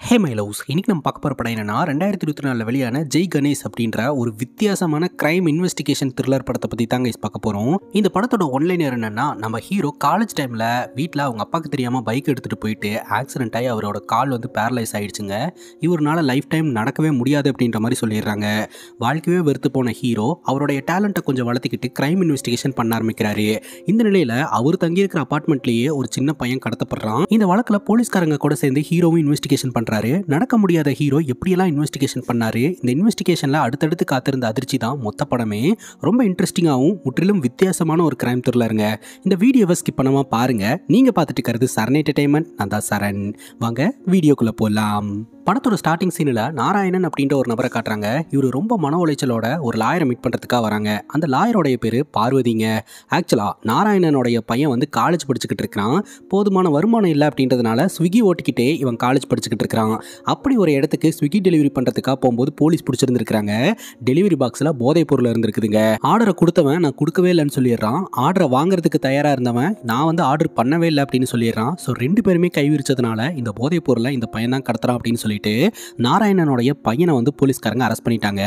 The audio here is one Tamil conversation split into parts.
ஹே மை லவ்ஸ், இன்னைக்கு நம்ம பார்க்க போகிற படம் என்னன்னா 2024 வெளியான ஜெய் கணேஷ் அப்படின்ற ஒரு வித்தியாசமான கிரைம் இன்வெஸ்டிகேஷன் த்ரில்லர் படத்தை பற்றி தாங்க பார்க்க போகிறோம். இந்த படத்தோட ஒன்லைனர் என்னன்னா, நம்ம ஹீரோ காலேஜ் டைமில் வீட்டில் அவங்க அப்பாவுக்கு தெரியாமல் பைக் எடுத்துகிட்டு போயிட்டு ஆக்சிடென்ட் ஆகி அவரோட கால் பேரலைஸ் ஆகிடுச்சுங்க. இவரால் லைஃப் டைம் நடக்கவே முடியாது அப்படின்ற மாதிரி சொல்லிடுறாங்க. வாழ்க்கையே வெறுத்து போன ஹீரோ அவருடைய டேலண்ட்டை கொஞ்சம் வளர்த்துக்கிட்டு கிரைம் இன்வெஸ்டிகேஷன் பண்ண ஆரம்பிக்கிறாரு. இந்த நிலையில் அவர் தங்கியிருக்கிற அப்பார்ட்மெண்ட்லேயே ஒரு சின்ன பையன் கடத்தப்படுறான். இந்த வழக்கில் போலீஸ்காரங்க கூட சேர்ந்து ஹீரோவும் இன்வெஸ்டிகேஷன் பண்ணுறாரு. நடக்க முடியாத ஹீரோ எப்படியெல்லாம் இன்வெஸ்டிகேஷன் பண்ணாரு, இந்த இன்வெஸ்டிகேஷன்ல அடுத்தடுத்து காத்திருந்த அதிர்ச்சி தான் மொத்த படமே. ரொம்ப இன்ட்ரெஸ்டிங்காகவும் முற்றிலும் வித்தியாசமான ஒரு கிரைம் த்ரில்லருங்க. இந்த வீடியோவை ஸ்கிப் பண்ணாம பாருங்க. நீங்க பார்த்துட்டு இருக்கிறது சரண் என்டர்டெயின்மெண்ட். நான் தான் சரண். வாங்க வீடியோக்குள்ள போலாம். படத்தோட ஸ்டார்டிங் சீனில் நாராயணன் அப்படின்ற ஒரு நபரை காட்டுறாங்க. இவர் ரொம்ப மன உளைச்சலோட ஒரு லாயரை மீட் பண்ணுறதுக்காக வராங்க. அந்த லாயரோடைய பேர் பார்வதிங்க. ஆக்சுவலாக நாராயணனுடைய பையன் காலேஜ் படிச்சுக்கிட்டு இருக்கிறான். போதுமான வருமானம் இல்லை அப்படின்றதுனால ஸ்விக்கி ஓட்டிக்கிட்டே இவன் காலேஜ் படிச்சுக்கிட்டு இருக்கிறான். அப்படி ஒரு இடத்துக்கு ஸ்விக்கி டெலிவரி பண்ணுறதுக்காக போகும்போது போலீஸ் பிடிச்சிருந்துருக்காங்க. டெலிவரி பாக்ஸில் போதைப் பொருள் இருந்திருக்குதுங்க. ஆர்டரை கொடுத்தவன் நான் கொடுக்கவே இல்லைன்னு சொல்லிடுறான். ஆர்டரை வாங்குறதுக்கு தயாராக இருந்தவன் நான் ஆர்டர் பண்ணவே இல்லை அப்படின்னு சொல்லிடுறான். ஸோ ரெண்டு பேருமே கைவிரிச்சதுனால இந்த போதைப் பொருளை இந்த பையன் தான் கடத்துறான் அப்படின்னு சொல்லிட்டு நாராயணனுடைய பையனை போலீஸ்காரங்க அரெஸ்ட் பண்ணிட்டாங்க.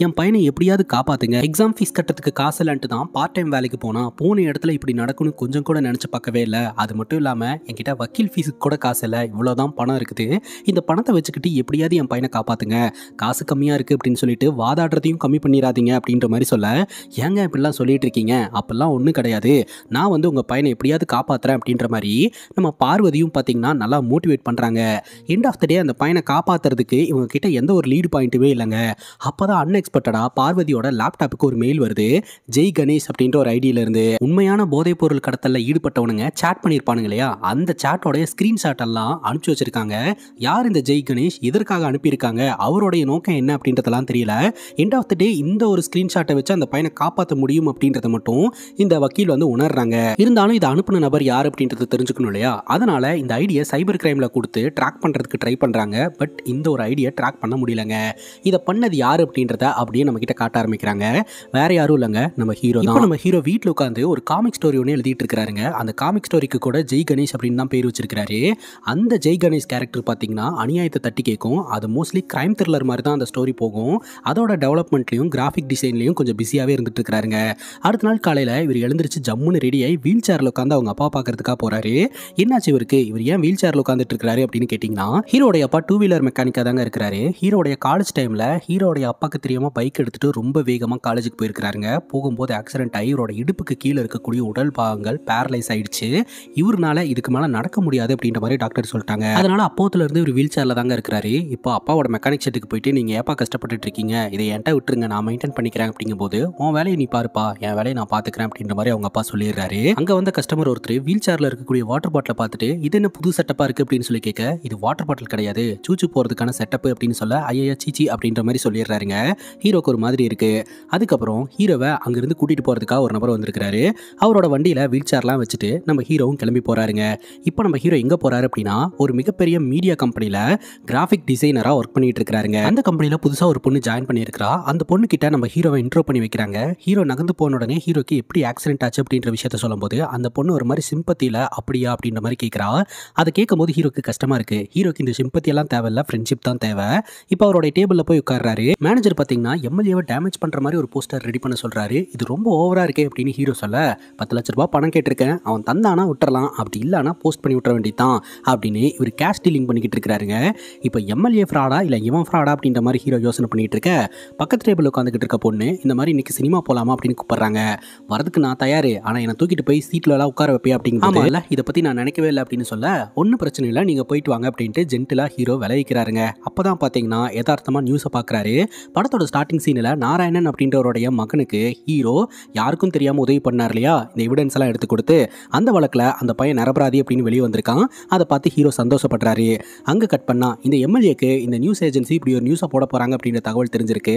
என் பையனை எப்படியாவது காப்பாத்துங்க, எக்ஸாம் ஃபீஸ் கட்டுறதுக்கு காசு இல்லைன்ட்டு தான் பார்ட் டைம் வேலைக்கு போன இடத்துல இப்படி நடக்கும்னு கொஞ்சம் கூட நினைச்சு பார்க்கவே இல்லை. அது மட்டும் இல்லாமல் என்கிட்ட வக்கீல் ஃபீஸுக்கு கூட காசு இல்லை, இவ்வளோதான் பணம் இருக்குது. இந்த பணத்தை வச்சுக்கிட்டு எப்படியாவது என் பையனை காப்பாத்துங்க, காசு கம்மியாக இருக்குது அப்படின்னு சொல்லிட்டு வாதாடுறதையும் கம்மி பண்ணிடாதீங்க அப்படின்ற மாதிரி சொல்ல, ஏங்க இப்படிலாம் சொல்லிட்டு இருக்கீங்க, அப்பெல்லாம் ஒன்றும் கிடையாது, நான் உங்கள் பையனை எப்படியாவது காப்பாற்றுறேன் அப்படின்ற மாதிரி நம்ம பார்வதியும் பார்த்தீங்கன்னா நல்லா மோட்டிவேட் பண்ணுறாங்க. எண்ட் ஆஃப் த டே அந்த பையனை காப்பாற்றுறதுக்கு இவங்க கிட்ட எந்த ஒரு லீடு பாயிண்ட்டுமே இல்லைங்க. அப்போதான் அன்எக்ஸ்பெக்டடாக பார்வதியோட லேப்டாப்புக்கு ஒரு மெயில் வருது. ஜெய் கணேஷ் அப்படின்ற ஒரு ஐடியில இருந்து உண்மையான போதைப் பொருள் கடத்தலில் ஈடுபட்டவனுங்க சேட் பண்ணியிருப்பானுங்க இல்லையா, அந்த சேட்டோடைய ஸ்கிரீன்ஷாட் எல்லாம் அனுப்பிச்சு வச்சிருக்காங்க. யார் இந்த ஜெய் கணேஷ், எதற்காக அனுப்பியிருக்காங்க, அவருடைய நோக்கம் என்ன அப்படின்றதெல்லாம் தெரியல. எண்ட் ஆஃப் த டே இந்த ஒரு ஸ்கிரீன்ஷாட்டை வச்சு அந்த பையனை காப்பாற்ற முடியும் அப்படின்றத மட்டும் இந்த வக்கீல் உணர்றாங்க. இருந்தாலும் இதை அனுப்பின நபர் யார் அப்படின்றத தெரிஞ்சுக்கணும் இல்லையா, அதனால இந்த ஐடியா சைபர் கிரைம்ல கொடுத்து ட்ராக் பண்றதுக்கு ட்ரை பண்றாங்க. பட் இந்த ஒரு ஐடியா ட்ராக் பண்ண முடியலங்க. இதை பண்ணது யார் அப்படின்றத அப்படியே நம்ம கிட்ட காட்ட ஆரம்பிக்கிறாங்க. வேற யாரும் இல்லைங்க, நம்ம ஹீரோ தான். நம்ம ஹீரோ வீட்டில் உட்காந்து ஒரு காமிக் ஸ்டோரி ஒன்று எழுதிட்டு இருக்கிறாருங்க. அந்த காமிக் ஸ்டோரிக்கு கூட ஜெய் கணேஷ் அப்படின்னு தான் பேர் வச்சிருக்காரு. அந்த ஜெய் கணேஷ் கேரக்டர் பார்த்தீங்கன்னா அநியாயத்தை தட்டி கேட்கும். அது மோஸ்ட்லி கிரைம் த்ரில்லர் மாதிரி தான் அந்த ஸ்டோரி போகும். அதோட டெவலப்மெண்ட்லையும் கிராஃபிக் டிசைன்லையும் கொஞ்சம் பிஸியாகவே இருந்துட்டு இருக்கிறாருங்க. அடுத்த நாள் காலையில் இவர் எழுந்திரிச்சு ஜம்முன்னு ரெடியாகி வீல் சேரில் உட்காந்து அவங்க அப்பா பார்க்கறதுக்காக போறாரு. என்னாச்சு இவருக்கு, இவர் ஏன் வீல் சேரில் உட்காந்துட்டு இருக்காரு அப்படின்னு கேட்டிங்கன்னா, ஹீரோடைய அப்பா டூ வீலர் மெக்கானிக்காக தாங்க இருக்கிறாரு. ஹீரோடைய காலேஜ் டைமில் ஹீரோடைய அப்பாவுக்கு தெரியாமல் பைக் எடுத்துட்டு ரொம்ப வேகமாக காலேஜுக்கு போயிருக்கிறாருங்க. போகும்போது ஆக்சிடென்ட் ஆகி இவரோட இடுப்புக்கு கீழே இருக்கக்கூடிய உடல் பாகங்கள் பேரலைஸ் ஆயிடுச்சு. இவருனால இதுக்கு மேலே நடக்க முடியாது அப்படின்ற மாதிரி டாக்டர் சொல்லிட்டாங்க. அதனால அப்போத்துல இருந்து இவர் வீல் சேரில் தாங்க இருக்கிறாரு. இப்போ அப்பாவோட மெக்கானிக் ஷெட்டுக்கு போயிட்டு நீங்கள் ஏப்பா கஷ்டப்பட்டு இருக்கீங்க, இதை என்கிட்ட விட்டுருங்க, நான் மெயின்டைன் பண்ணிக்கிறேன் அப்படிங்கும்போது, உன் வேலையை நீ பாருப்பா, என் வேலையை நான் பார்த்துக்கிறேன் அப்படின்ற மாதிரி அவங்க அப்பா சொல்லிடுறாரு. அங்கே வந்த கஸ்டமர் ஒருத்தர் வீல் சேரில் இருக்கக்கூடிய வாட்டர் பாட்டிலை பார்த்துட்டு இது என்ன புது செட்டப்பா இருக்கு அப்படின்னு சொல்லி கேட்க, இது வாட்டர் பாட்டில் கிடையாது, சூச்சு போறதுக்கான செட்டப் அப்படின்னு சொல்ல, ஐயா சீச்சி அப்படின்ற மாதிரி சொல்லிடுறாருங்க. ஹீரோக்கு ஒரு மாதிரி இருக்கு. அதுக்கப்புறம் ஹீரோவை அங்கிருந்து கூட்டிட்டு போறதுக்காக ஒரு நபர் வந்திருக்காரு. அவரோட வண்டியில வீல் சேர்லாம் வச்சுட்டு நம்ம ஹீரோவும் கிளம்பி போறாருங்க. இப்போ நம்ம ஹீரோ எங்க போறாரு அப்படின்னா, ஒரு மிகப்பெரிய மீடியா கம்பெனில கிராஃபிக் டிசைனரா ஒர்க் பண்ணிட்டு இருக்காருங்க. அந்த கம்பெனில புதுசா ஒரு பொண்ணு ஜாயின் பண்ணியிருக்கா. அந்த பொண்ணு கிட்ட நம்ம ஹீரோவை இன்ட்ரோ பண்ணி வைக்கிறாங்க. ஹீரோ நகர்ந்து போன உடனே ஹீரோக்கு எப்படி ஆக்சிடென்ட் ஆச்சு அப்படின்ற விஷயத்த சொல்லும் போது அந்த பொண்ணு ஒரு மாதிரி சிம்பத்தியில அப்படியா அப்படின்ற மாதிரி கேட்கிறா. அதை கேட்கும் போது ஹீரோக்கு கஷ்டமா இருக்கு. ஹீரோக்கு இந்த சிம்பத்தி எல்லாம் தேவையில்ல, ஃப்ரெண்ட்ஷிப் தான் தேவை. இப்போ அவருடைய டேபிள்ல போய் உட்கார்றாரு. மேனேஜர் பாத்தீங்கன்னா எம்எல்ஏவை டேமேஜ் பண்ற மாதிரி ஒரு போஸ்டர் ரெடி பண்ண சொல்றாரு. இது ரொம்ப ஓவரா இருக்கே அப்படின்னு ஹீரோ சொல்ல, 10 லட்ச ரூபாய் பணம் கேட்டிருக்கேன், அவன் தந்தானா விட்டுறலாம், அப்படி இல்லைனா போஸ்ட் பண்ணி விட்டுற வேண்டியதான் அப்படின்னு இவர் கேஷ் டீலிங் பண்ணிக்கிட்டு இருக்காருங்க. இப்போ எம்எல்ஏ ஃப்ராடா இல்லை இவன் ஃப்ராடா அப்படின்ற மாதிரி ஹீரோ யோசனை பண்ணிட்டு இருக்க, பக்கத்து டேபிள் உட்காந்துக்கிட்டு இருக்க பொண்ணு இந்த மாதிரி இன்னைக்கு சினிமா போலாமா அப்படின்னு கூப்பிடுறாங்க. வரதுக்கு நான் தயாரு, ஆனா என்னை தூக்கிட்டு போய் சீட்ல எல்லாம் உட்கார வைப்பே அப்படிங்க. இல்ல இதை பத்தி நான் நினைக்கவே இல்லை அப்படின்னு சொல்ல, ஒன்னும் பிரச்சனை இல்லை, நீங்க போயிட்டு வாங்க அப்படின்ட்டு ஜென்டிலா ஹீரோ விளைவிக்கிறாருங்க. அப்பதான் பாத்தீங்கன்னா யதார்த்தமா நியூஸை பார்க்குறாரு. படத்தோட ஸ்டார்டிங் சீனில் நாராயணன் அப்படின்றவருடைய மகனுக்கு ஹீரோ யாருக்கும் தெரியாமல் உதவி பண்ணார் இல்லையா, இந்த எவிடன்ஸ் எல்லாம் எடுத்து கொடுத்து அந்த வழக்கில் அந்த பையன் நிரபராதி அப்படின்னு வெளியே வந்திருக்கான். அதை பார்த்து ஹீரோ சந்தோஷப்படுறாரு. அங்கே கட் பண்ணா இந்த எம்எல்ஏக்கு இந்த நியூஸ் ஏஜென்சி இப்படி ஒரு நியூஸை போட போகிறாங்க அப்படின்ற தகவல் தெரிஞ்சிருக்கு.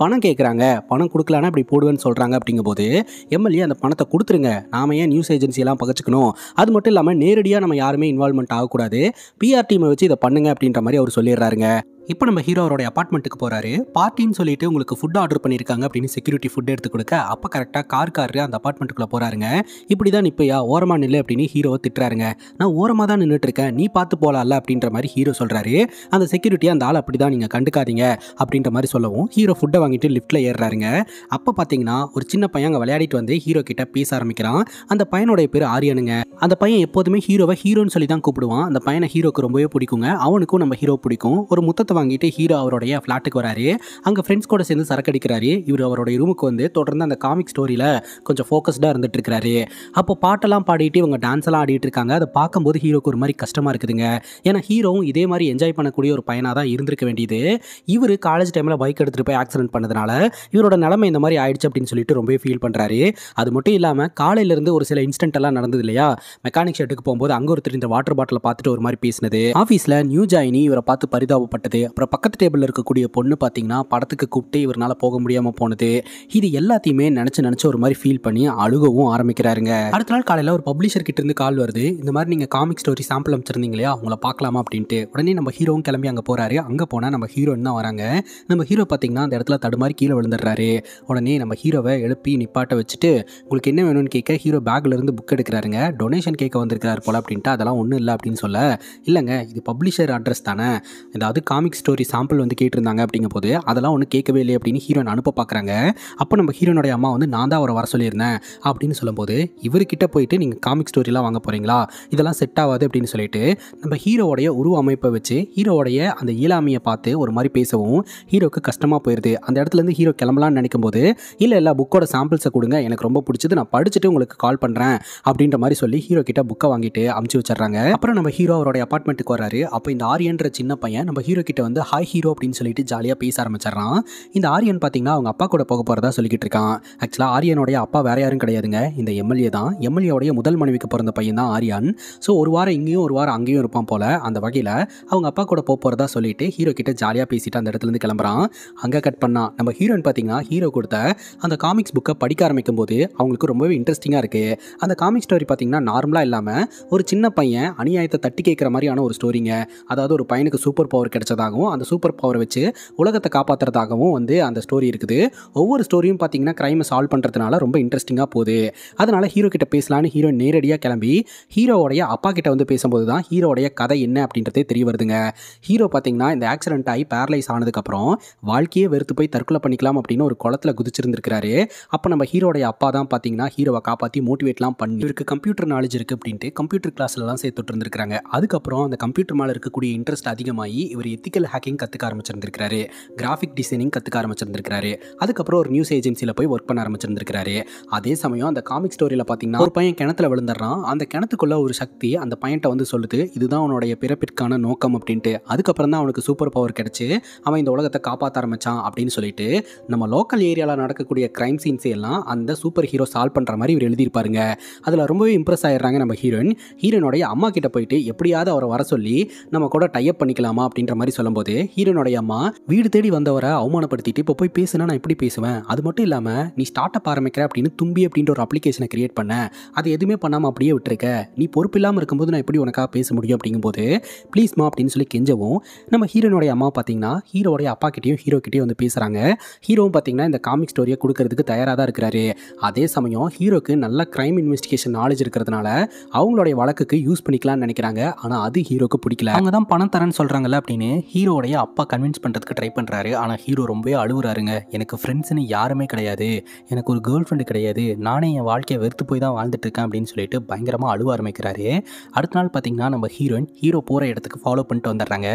பணம் கேட்குறாங்க, பணம் கொடுக்கலான்னா இப்படி போடுவேன்னு சொல்கிறாங்க. அப்படிங்கும்போது எம்எல்ஏ அந்த பணத்தை கொடுத்துருங்க, நாம ஏன் நியூஸ் ஏஜென்சி எல்லாம் பகச்சுக்கணும், அது மட்டும் இல்லாமல் நேரடியாக நம்ம யாருமே இன்வால்வ்மெண்ட் ஆகக்கூடாது, பிஆர் டீமை வச்சு இதை பண்ணுங்க அப்படின்ற மாதிரி அவர் சொல்லிடுறாருங்க. இப்போ நம்ம ஹீரோ அவருடைய அபார்ட்மெண்ட்டுக்கு போறாரு. பார்ட்டின்னு சொல்லிட்டு உங்களுக்கு ஃபுட் ஆர்டர் பண்ணியிருக்காங்க அப்படின்னு செக்யூரிட்டி ஃபுட் எடுத்து கொடுக்க, அப்போ கரெக்டாக கார் அந்த அபார்ட்மெண்ட்டுக்குள்ள போறாருங்க. இப்படி தான் நிப்பையா ஓரமா நில்லு அப்படின்னு ஹீரோவை திட்டுறாருங்க. நான் ஓரமாக தான் நின்றுட்டு இருக்கேன், நீ பார்த்து போலாம்ல அப்படின்ற மாதிரி ஹீரோ சொல்றாரு. அந்த செக்யூரிட்டி அந்த ஆள் அப்படி தான், நீங்கள் கண்டுக்காதீங்க அப்படின்ற மாதிரி சொல்லவும் ஹீரோ ஃபுட்டை வாங்கிட்டு லிஃப்ட்டில் ஏறுறாருங்க. அப்போ பார்த்தீங்கன்னா ஒரு சின்ன பையன் அங்கே விளையாடிட்டு வந்து ஹீரோ கிட்ட பேச ஆரம்பிக்கிறான். அந்த பையனுடைய பேர் ஆரியனுங்க. அந்த பையன் எப்போதுமே ஹீரோவை ஹீரோன்னு சொல்லி தான் கூப்பிடுவான். அந்த பையனை ஹீரோக்கு ரொம்பவே பிடிக்குங்க. அவனுக்கும் நம்ம ஹீரோ பிடிக்கும். ஒரு முத்தத்தை வாங்கிட்டு ஹீரோ அவருடைய ஃபிளாட்டுக்கு வராரு. அங்க ஃப்ரெண்ட்ஸ் கூட சேர்ந்து சரக்கு அடிக்கிறாரு. இவர் அவருடைய ரூமுக்கு வந்து தொடர்ந்து அந்த காமிக் ஸ்டோரியில கொஞ்சம் ஃபோக்கஸ்டா இருந்துட்டு இருக்காரு. அப்போ பாட்டெல்லாம் பாடிட்டு இவங்க டான்ஸ் எல்லாம் ஆடிட்டு இருக்காங்க. அதை பார்க்கும்போது ஹீரோக்கு ஒரு மாதிரி கஷ்டமா இருக்குதுங்க. ஏன்னா ஹீரோவும் இதே மாதிரி என்ஜாய் பண்ணக்கூடிய ஒரு பையனா தான் இருந்திருக்க வேண்டியது. இவர் காலேஜ் டைம்ல பைக் எடுத்துட்டு போய் ஆக்சிடென்ட் பண்ணதுனால இவரோட நிலைமை இந்த மாதிரி ஆயிடுச்சு அப்படின்னு சொல்லிட்டு ரொம்பவே ஃபீல் பண்றாரு. அது மட்டும் இல்லாம காலையில இருந்து ஒரு சில இன்சிடென்ட் எல்லாம் நடந்தது இல்லையா, மெக்கானிக் ஷெட்டுக்கு போகும்போது அங்க ஒருத்தர் இந்த வாட்டர் பாட்டிலை பார்த்துட்டு ஒரு மாதிரி பேசினது, ஆஃபீஸ்ல நியூ ஜாயினி இவரை பார்த்து பரிதாபப்பட்டது, அப்புறம் பக்கத்து டேபிளில் இருக்கக்கூடிய பொண்ணு பார்த்தீங்கன்னா படத்துக்கு கூப்பிட்டு இவரால் போக முடியாமல் போனது, இது எல்லாத்தையுமே நினச்சி ஒரு மாதிரி ஃபீல் பண்ணி அழுகவும் ஆரம்பிக்கிறாருங்க. அடுத்த நாள் காலையில் ஒரு பப்ளிஷர் கிட்ட இருந்து கால் வருது. இந்த மாதிரி நீங்கள் காமிக் ஸ்டோரி சாம்பிள் அமைச்சிருந்தீங்க இல்லையா, அவங்கள பார்க்கலாமா அப்படின்ட்டு. உடனே நம்ம ஹீரோவும் கிளம்பி அங்கே போகிறாரு. அங்கே போனால் நம்ம ஹீரோயின் தான் வராங்க. நம்ம ஹீரோ பார்த்தீங்கன்னா அந்த இடத்துல தடுமாறி கீழே விழுந்துடுறாரு. உடனே நம்ம ஹீரோவை எழுப்பி நிப்பாட்ட வச்சுட்டு உங்களுக்கு என்ன வேணும்னு கேட்க ஹீரோ பேக்ல இருந்து புக் எடுக்கிறாருங்க. டொனேஷன் கேட்க வந்திருக்கிறாரு போல அப்படின்ட்டு. அதெல்லாம் ஒன்றும் இல்லை அப்படின்னு சொல்ல, இல்லைங்க இது பப்ளிஷர் அட்ரஸ் தானே, ஏதாவது காமிக் ஸ்டோரி சாம்பிள் வந்து கேட்டிருந்தாங்க அப்படிங்கும் போது அதெல்லாம் ஒன்றும் கேட்கவே இல்லை அப்படின்னு ஹீரோயின் அனுப்ப பார்க்குறாங்க. அப்போ நம்ம ஹீரோனுடைய அம்மா வந்து நான் தான் அவரை வர சொல்லியிருந்தேன் அப்படின்னு சொல்லும்போது, இவர்கிட்ட போயிட்டு நீங்கள் காமிக் ஸ்டோரிலாம் வாங்க போகிறீங்களா, இதெல்லாம் செட் ஆகாது அப்படின்னு சொல்லிட்டு நம்ம ஹீரோவோடைய உருவ அமைப்பை வச்சு ஹீரோவோடைய அந்த இயலாமையை பார்த்து ஒரு மாதிரி பேசவும் ஹீரோக்கு கஷ்டமாக போயிடுது. அந்த இடத்துலேருந்து ஹீரோ கிளம்பலான்னு நினைக்கும் போது, இல்லை புக்கோட சாம்பிள்ஸை கொடுங்க, எனக்கு ரொம்ப பிடிச்சது, நான் படிச்சுட்டு உங்களுக்கு கால் பண்ணுறேன் அப்படின்ற மாதிரி சொல்லி ஹீரோ கிட்ட புக்கை வாங்கிட்டு அமுச்சு வச்சிடறாங்க. அப்புறம் நம்ம ஹீரோ அவருடைய அபார்ட்மெண்ட்டுக்கு வராரு. அப்போ இந்த ஆரியன்ற சின்ன பையன் நம்ம ஹீரோ கிட்ட வந்து ஹாய் ஹீரோ அப்படின்னு சொல்லிட்டு ஜாலியாக பேச ஆரம்பிச்சிடறான். இந்த ஆரியன் பார்த்தீங்கன்னா அவங்க அப்பா கூட போக போகிறதா சொல்லிக்கிட்டு இருக்கான். ஆக்சுவலாக ஆரியனுடைய அப்பா வேற யாரும் கிடையாதுங்க, இந்த எம்எல்ஏ தான். எம்எல்ஏவுடைய முதல் மனைவிக்கு பிறந்த பையன் தான் ஆரியன். ஸோ ஒரு வாரம் இங்கேயும் ஒரு வாரம் அங்கேயும் இருப்பான் போல. அந்த வகையில் அவங்க அப்பா கூட போகிறதா சொல்லிட்டு ஹீரோ கிட்ட ஜாலியாக பேசிட்டு அந்த இடத்துலேருந்து கிளம்புறான். அங்கே கட் பண்ணா நம்ம ஹீரோயின் பார்த்தீங்கன்னா ஹீரோ கொடுத்த அந்த காமிக்ஸ் புக்கை படிக்க ஆரம்பிக்கும் போது அவங்களுக்கு ரொம்பவே இன்ட்ரெஸ்டிங்காக இருக்குது. அந்த காமிக் ஸ்டோரி பார்த்தீங்கன்னா நார்மலாக இல்லாமல் ஒரு சின்ன பையன் அநியாயத்தை தட்டி கேட்குற மாதிரியான ஒரு ஸ்டோரிங்க. அதாவது ஒரு பையனுக்கு சூப்பர் பவர் கிடைச்சதாகவும் அந்த சூப்பர் பவரை வச்சு உலகத்தை காப்பாற்றுறதாகவும் வந்து அந்த ஸ்டோரி இருக்குது. ஒவ்வொரு ஸ்டோரியும் பார்த்தீங்கன்னா கிரைமை சால்வ் பண்ணுறதுனால ரொம்ப இன்ட்ரெஸ்டிங்காக போகுது. அதனால ஹீரோ கிட்ட பேசலான்னு ஹீரோ நேரடியாக கிளம்பி ஹீரோவோடைய அப்பா கிட்ட வந்து பேசும்போது தான் ஹீரோடைய கதை என்ன அப்படின்றதே தெரிய வருதுங்க. ஹீரோ பார்த்தீங்கன்னா இந்த ஆக்சிடென்ட் ஆகி பேரலைஸ் ஆனதுக்கப்புறம் வாழ்க்கையே வெறுத்து போய் தற்கொலை பண்ணிக்கலாம் அப்படின்னு ஒரு குளத்தில் குதிச்சிருந்துருக்காரு. அப்போ நம்ம ஹீரோடைய அப்பா தான் பார்த்தீங்கன்னா ஹீரோவை காப்பாற்றி மோட்டிவேட்லாம் பண்ணி இவருக்கு கம்ப்யூட்டர் நாலேஜ் இருக்குது அப்படின்ட்டு கம்ப்யூட்டர் கிளாஸ்லாம் சேர்த்துட்டு இருந்திருக்காங்க. அதுக்கப்புறம் அந்த கம்ப்யூட்டர் மேலே இருக்கக்கூடிய இன்ட்ரெஸ்ட் அதிகமாகி இவர் எத்திக்கல் ஹேக்கிங் கற்றுக்க ஆரம்பிச்சிருந்திருக்காரு, கிராஃபிக் டிசைனிங் கற்றுக்க ஆரம்பிச்சிருந்திருக்காரு. அதுக்கப்புறம் ஒரு நியூஸ் ஏஜென்சியில் போய் ஒர்க் பண்ண ஆரம்பிச்சிருந்திருக்காரு. அதே சமயம் அந்த காமிக் ஸ்டோரியில் பார்த்தீங்கன்னா ஒரு பையன் கிணத்துல விழுந்துடுறான். அந்த கிணத்துக்குள்ள ஒரு சக்தி அந்த பையன்ட்ட வந்து சொல்லுது, இதுதான் அவனுடைய பிறப்பிற்கான நோக்கம் அப்படின்ட்டு. அதுக்கப்புறம் தான் அவனுக்கு சூப்பர் பவர் கிடைச்சு அவன் இந்த உலகத்தை காப்பாற்ற ஆரம்பிச்சான் அப்படின்னு சொல்லிட்டு நம்ம லோக்கல் ஏரியாவில் நடக்கக்கூடிய கிரைம் சீன்ஸ் எல்லாம் அந்த சூப்பர் ஹீரோ சால்வ் பண்ணுற மாதிரி இவர் எழுதியிருப்பாருங்க. அதில் ரொம்பவே இம்ப்ரெஸ் ஆயிடுறாங்க நம்ம ஹீரோனுடைய அம்மா கிட்ட போயிட்டு எப்படியாவது அவரை வர சொல்லி நம்ம கூட டைப் பண்ணிக்கலாமா அப்படின்ற மாதிரி சொல்லும்போது ஹீரோனுடைய அம்மா வீடு தேடி வந்தவரை அவமானப்படுத்திட்டு இப்போ போய் பேசுனா நான் எப்படி பேசுவேன், அது மட்டும் இல்லாமல் நீ ஸ்டார்ட் அப் ஆரம்பிக்கிற அப்படின்னு தும்பி அப்படின்ற ஒரு அப்ளிகேஷனை கிரியேட் பண்ண, அது எதுவுமே பண்ணாமல் அப்படியே விட்டுருக்க, நீ பொறுப்பு இல்லாமல் இருக்கும்போது நான் எப்படி உனக்காக பேச முடியும் அப்படிங்கும்போது ப்ளீஸ்மா அப்படின்னு சொல்லி கெஞ்சவும் நம்ம ஹீரோனுடைய அம்மா பார்த்தீங்கன்னா ஹீரோடைய அப்பா கிட்டேயும் ஹீரோ கிட்டேயும் வந்து பேசுகிறாங்க. ஹீரோவும் பார்த்தீங்கன்னா இந்த காமிக் ஸ்டோரியை கொடுக்கறதுக்கு தயாராக தான் இருக்கிறாரு. அதே சமயம் ஹீரோக்கு நல்ல கிரைம் இன்வெஸ்டிகேஷன் நாலேஜ் இருக்கிறதுனால அவங்களுடைய வழக்குக்கு யூஸ் பண்ணிக்கலாம்னு நினைக்கிறாங்க. ஆனால் அது ஹீரோக்கு பிடிக்கல. அவங்க தான் பணம் தரேன்னு சொல்கிறாங்கல்ல அப்படின்னு ஹீரோடைய அப்பா கன்வின்ஸ் பண்ணுறதுக்கு ட்ரை பண்ணுறாரு. ஆனால் ஹீரோ ரொம்பவே அழுகுறாருங்க. எனக்கு ஃப்ரெண்ட்ஸ்னு யாருமே கிடையாது, எனக்கு ஒரு கேர்ள் ஃப்ரெண்டு கிடையாது, நானே என் வாழ்க்கையை வெறுத்து போய் தான் வாழ்ந்துட்டு இருக்கேன் அப்படின்னு சொல்லிட்டு பயங்கரமாக அழுவ ஆரம்பிக்கிறாரு. அடுத்த நாள் பார்த்தீங்கன்னா நம்ம ஹீரோ போகிற இடத்துக்கு ஃபாலோ பண்ணிட்டு வந்துடுறாங்க.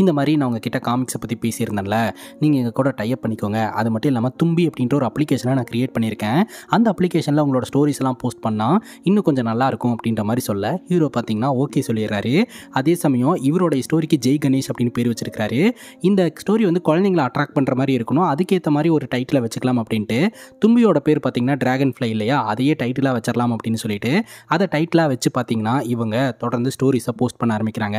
இந்த மாதிரி நான் உங்ககிட்ட காமிக்ஸை பற்றி பேசியிருந்தேன்ல, நீங்கள் எங்கள் கூட டைப் பண்ணிக்கோங்க, அது மட்டும் இல்லாமல் தும்பி அப்படின்ற ஒரு அப்ளிகேஷனை நான் கிரியேட் பண்ணியிருக்கேன், அந்த அப்ளிகேஷனில் உங்களோட ஸ்டோரிஸ் எல்லாம் போஸ்ட் பண்ணால் இன்னும் கொஞ்சம் நல்லாயிருக்கும் அப்படின்ற மாதிரி சொல்ல ஹீரோ பார்த்தீங்கன்னா ஓகே சொல்லிடுறாரு. அதே சமயம் இவருடைய ஸ்டோரிக்கு ஜெய் கணேஷ் அப்படின்னு பேர் வச்சிருக்காரு. இந்த ஸ்டோரி வந்து குழந்தைங்களை அட்ராக்ட் பண்ணுற மாதிரி இருக்கணும், அதுக்கேற்ற மாதிரி ஒரு டைட்டில் வச்சுக்கலாம் அப்படின்ட்டு. தும்பியோட பேர் பார்த்தீங்கன்னா டிராகன் ஃப்ளை இல்லையா, அதையே டைட்டிலாக வச்சிடலாம் அப்படின்னு சொல்லிட்டு அதை டைட்டிலாக வச்சு பார்த்தீங்கன்னா இவங்க தொடர்ந்து ஸ்டோரிஸை போஸ்ட் பண்ண ஆரம்பிக்கிறாங்க.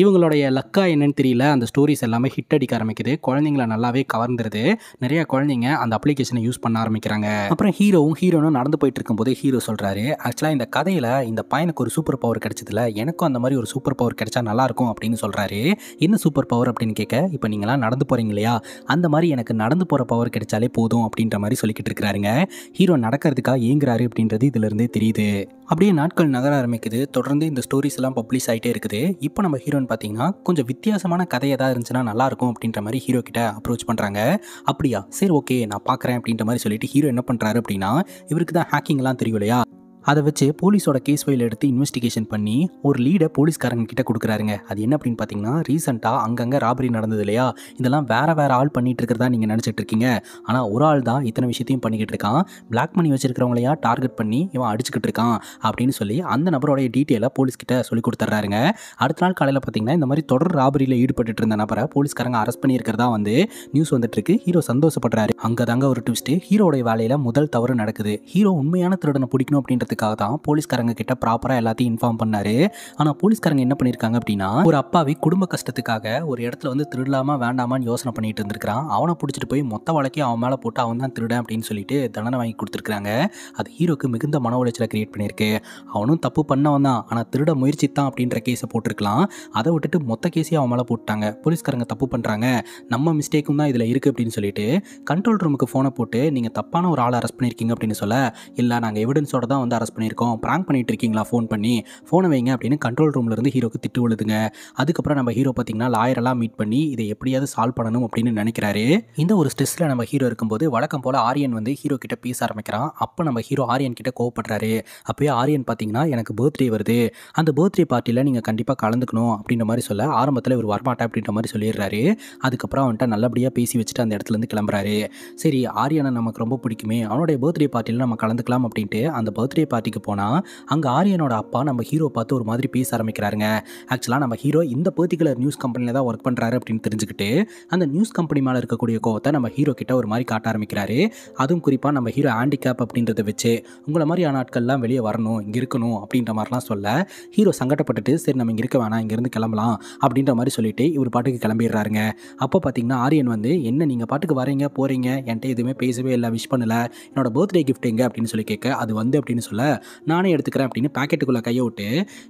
இவங்களுடைய லக்கா என்னன்னு தெரியல, அந்த ஸ்டோரிஸ் எல்லாமே ஹிட் அடிக்க ஆரம்பிக்குது, குழந்தைங்களை நல்லாவே கவர்ந்துருது. நிறைய குழந்தைங்க அந்த அப்ளிகேஷனை யூஸ் பண்ண ஆரம்பிக்கிறாங்க. அப்புறம் ஹீரோனும் நடந்து போயிட்டு இருக்கும்போது ஹீரோ சொல்கிறாரு, ஆக்சுவலாக இந்த கதையில் இந்த பையனுக்கு ஒரு சூப்பர் பவர் கிடைச்சதுல எனக்கும் அந்த மாதிரி ஒரு சூப்பர் பவர் கிடைச்சா நல்லாயிருக்கும் அப்படின்னு சொல்கிறாரு. என்ன சூப்பர் சூப்பர் பவர் அப்படின்னு கேட்க, இப்போ நீங்களாம் நடந்து போகிறீங்க இல்லையா, அந்த மாதிரி எனக்கு நடந்து போகிற பவர் கிடைச்சாலே போதும் அப்படின்ற மாதிரி சொல்லிக்கிட்டு இருக்கிறாருங்க. ஹீரோ நடக்கிறதுக்காக ஏங்குறாரு அப்படின்றது இதிலிருந்தே தெரியுது. அப்படியே நாட்கள் நகர ஆரம்பிக்குது. தொடர்ந்து இந்த ஸ்டோரிஸ் எல்லாம் பப்ளிஷ் ஆகிட்டே இருக்குது. இப்போ நம்ம ஹீரோன்னு பார்த்தீங்கன்னா கொஞ்சம் வித்தியாசமான கதை ஏதாவது இருந்துச்சுன்னா நல்லாயிருக்கும் அப்படின்ற மாதிரி ஹீரோ கிட்ட அப்ரோச் பண்ணுறாங்க. அப்படியா, சரி ஓகே நான் பார்க்குறேன் அப்படின்ற மாதிரி சொல்லிட்டு ஹீரோ என்ன பண்ணுறாரு அப்படின்னா, இவருக்கு தான் ஹேக்கிங்லாம் தெரியும் இல்லையா, அதை வச்சு போலீஸோட கேஸ் ஃபைல் எடுத்து இன்வெஸ்டிகேஷன் பண்ணி ஒரு லீடை போலீஸ்காரங்க கிட்ட கொடுக்குறாருங்க. அது என்ன அப்படின்னு பார்த்தீங்கன்னா, ரீசெண்டாக அங்கங்கே ராபரி நடந்தது இல்லையா, இதெல்லாம் வேற ஆள் பண்ணிட்டு இருக்கிறதா நீங்கள் நினச்சிட்டு இருக்கீங்க. ஆனால் ஒரு ஆள் தான் இத்தனை விஷயத்தையும் பண்ணிக்கிட்டு இருக்கான். பிளாக் மணி வச்சிருக்கிறவங்களையா டார்கெட் பண்ணி இவன் அடிச்சுக்கிட்டு இருக்கான் அப்படின்னு சொல்லி அந்த நபரோடைய டீட்டெயிலை போலீஸ்கிட்ட சொல்லி கொடுத்துட்றாருங்க. அடுத்த நாள் காலையில் பார்த்தீங்கன்னா இந்த மாதிரி தொடர் ராபரியில் ஈடுபட்டு இருந்த நபரை போலீஸ்காரங்க அரெஸ்ட் பண்ணியிருக்கிறதா வந்து நியூஸ் வந்துட்டு இருக்கு. ஹீரோ சந்தோஷப்படுறாரு. அங்கே தாங்க ஒரு ட்விஸ்ட். ஹீரோடைய வேலையில் முதல் தவறு நடக்குது. ஹீரோ உண்மையான திருடனை பிடிக்கணும் அப்படின்றது தான் போலீஸ்காரங்க கிட்ட ப்ராப்பரா எல்லாத்தையும் இன்ஃபார்ம் பண்ணாரு. ஆனா போலீஸ்காரங்க என்ன பண்ணிருக்காங்க அப்படின்னா, ஒரு அப்பாவி குடும்ப கஷ்டத்துக்காக ஒரு இடத்துல வந்து திருடலாமா வேண்டாமான்னு யோசனை பண்ணிட்டு இருந்திருக்கான். அவனை பிடிச்சிட்டு போய் மொத்த வழக்கையும் அவன் மேல போட்டு அவன் தான் திருடன் அப்படின்னு சொல்லிட்டு தண்டனை வாங்கி கொடுத்துருக்காங்க. அது ஹீரோக்கு மிகுந்த மன உளைச்சலை கிரியேட் பண்ணியிருக்கு. அவனும் தப்பு பண்ணவன் தான், ஆனா திருட முயற்சி தான் அப்படின்ற கேஸை போட்டிருக்கலாம். அதை விட்டுட்டு மொத்த கேஸையும் அவன் மேல போட்டாங்க. போலீஸ்காரங்க தப்பு பண்றாங்க, நம்ம மிஸ்டேக்கும் தான் இதுல இருக்கு அப்படின்னு சொல்லிட்டு கண்ட்ரோல் ரூமுக்கு போனை போட்டு நீங்க தப்பான ஒரு ஆளை அரெஸ்ட் பண்ணிருக்கீங்க அப்படின்னு சொல்ல, இல்ல நாங்க எவிடன்ஸோட தான் வந்து அரெஸ்ட் பண்ணியிருக்கோம், பிராங்க் பண்ணிட்டு இருக்கீங்களா, ஃபோன் பண்ணி ஃபோனை வைங்க அப்படின்னு கண்ட்ரோல் ரூம்ல இருந்து ஹீரோக்கு திட்டு விழுதுங்க. அதுக்கப்புறம் நம்ம ஹீரோ பார்த்தீங்கன்னா லாயரெல்லாம் மீட் பண்ணி இதை எப்படியாவது சால்வ் பண்ணணும் அப்படின்னு நினைக்கிறாரு. இந்த ஒரு ஸ்ட்ரெஸ்ல நம்ம ஹீரோ இருக்கும்போது வழக்கம் போல ஆரியன் வந்து ஹீரோ கிட்ட பேச ஆரம்பிக்கிறான். அப்போ நம்ம ஹீரோ ஆரியன் கிட்ட கோவப்படுறாரு. அப்பயே ஆரியன் பார்த்தீங்கன்னா எனக்கு பர்த்டே வருது, அந்த பர்த்டே பார்ட்டியில் நீங்கள் கண்டிப்பாக கலந்துக்கணும் அப்படின்ற மாதிரி சொல்ல, ஆரம்பத்தில் இவர் வரமாட்டேன் அப்படின்ற மாதிரி சொல்லிடுறாரு. அதுக்கப்புறம் அவன்கிட்ட நல்லபடியாக பேசி வச்சுட்டு அந்த இடத்துல இருந்து கிளம்புறாரு. சரி ஆரியனை நமக்கு ரொம்ப பிடிக்குமே, அவனுடைய பர்த்டே பார்ட்டியில் நம்ம கலந்துக்கலாம் அப்படின்ட்டு அந்த பர்த்டே பார்ட்டிக்கு போனால் அங்கே ஆரியனோட அப்பா நம்ம ஹீரோ பார்த்து ஒரு மாதிரி பேச ஆரம்பிக்கிறாருங்க. ஆக்சுவலாக நம்ம ஹீரோ இந்த பர்டிகுலர் நியூஸ் கம்பெனியில் தான் ஒர்க் பண்ணுறாரு அப்படின்னு தெரிஞ்சுக்கிட்டு அந்த நியூஸ் கம்பெனி மேலே இருக்கக்கூடிய கோவத்தை நம்ம ஹீரோ கிட்ட ஒரு மாதிரி காட்ட ஆரம்பிக்கிறாரு. அதுவும் குறிப்பாக நம்ம ஹீரோ ஹேண்டிகேப் அப்படின்றத வச்சு உங்களை மாதிரியான ஆட்கள்லாம் வெளியே வரணும், இங்கே இருக்கணும் அப்படின்ற மாதிரிலாம் சொல்ல, ஹீரோ சங்கடப்பட்டுட்டு சரி நம்ம இங்கே இருக்க வேணாம், இங்கேருந்து கிளம்பலாம் அப்படின்ற மாதிரி சொல்லிட்டு இவர் பாட்டுக்கு கிளம்பிடுறாருங்க. அப்போ பார்த்தீங்கன்னா ஆரியன் வந்து என்ன நீங்கள் பாட்டுக்கு வரீங்க போகிறீங்க, என்கிட்ட எதுவுமே பேசவே இல்லை, விஷ் பண்ணலை, என்னோட பர்த்டே கிஃப்ட் எங்க அப்படின்னு சொல்லி கேட்க, அது வந்து அப்படின்னு சொல்ல நானே எடுத்துக்கிறேன் அப்படின்னு பாக்கெட்டுக்குள்ளே கையை விட்டு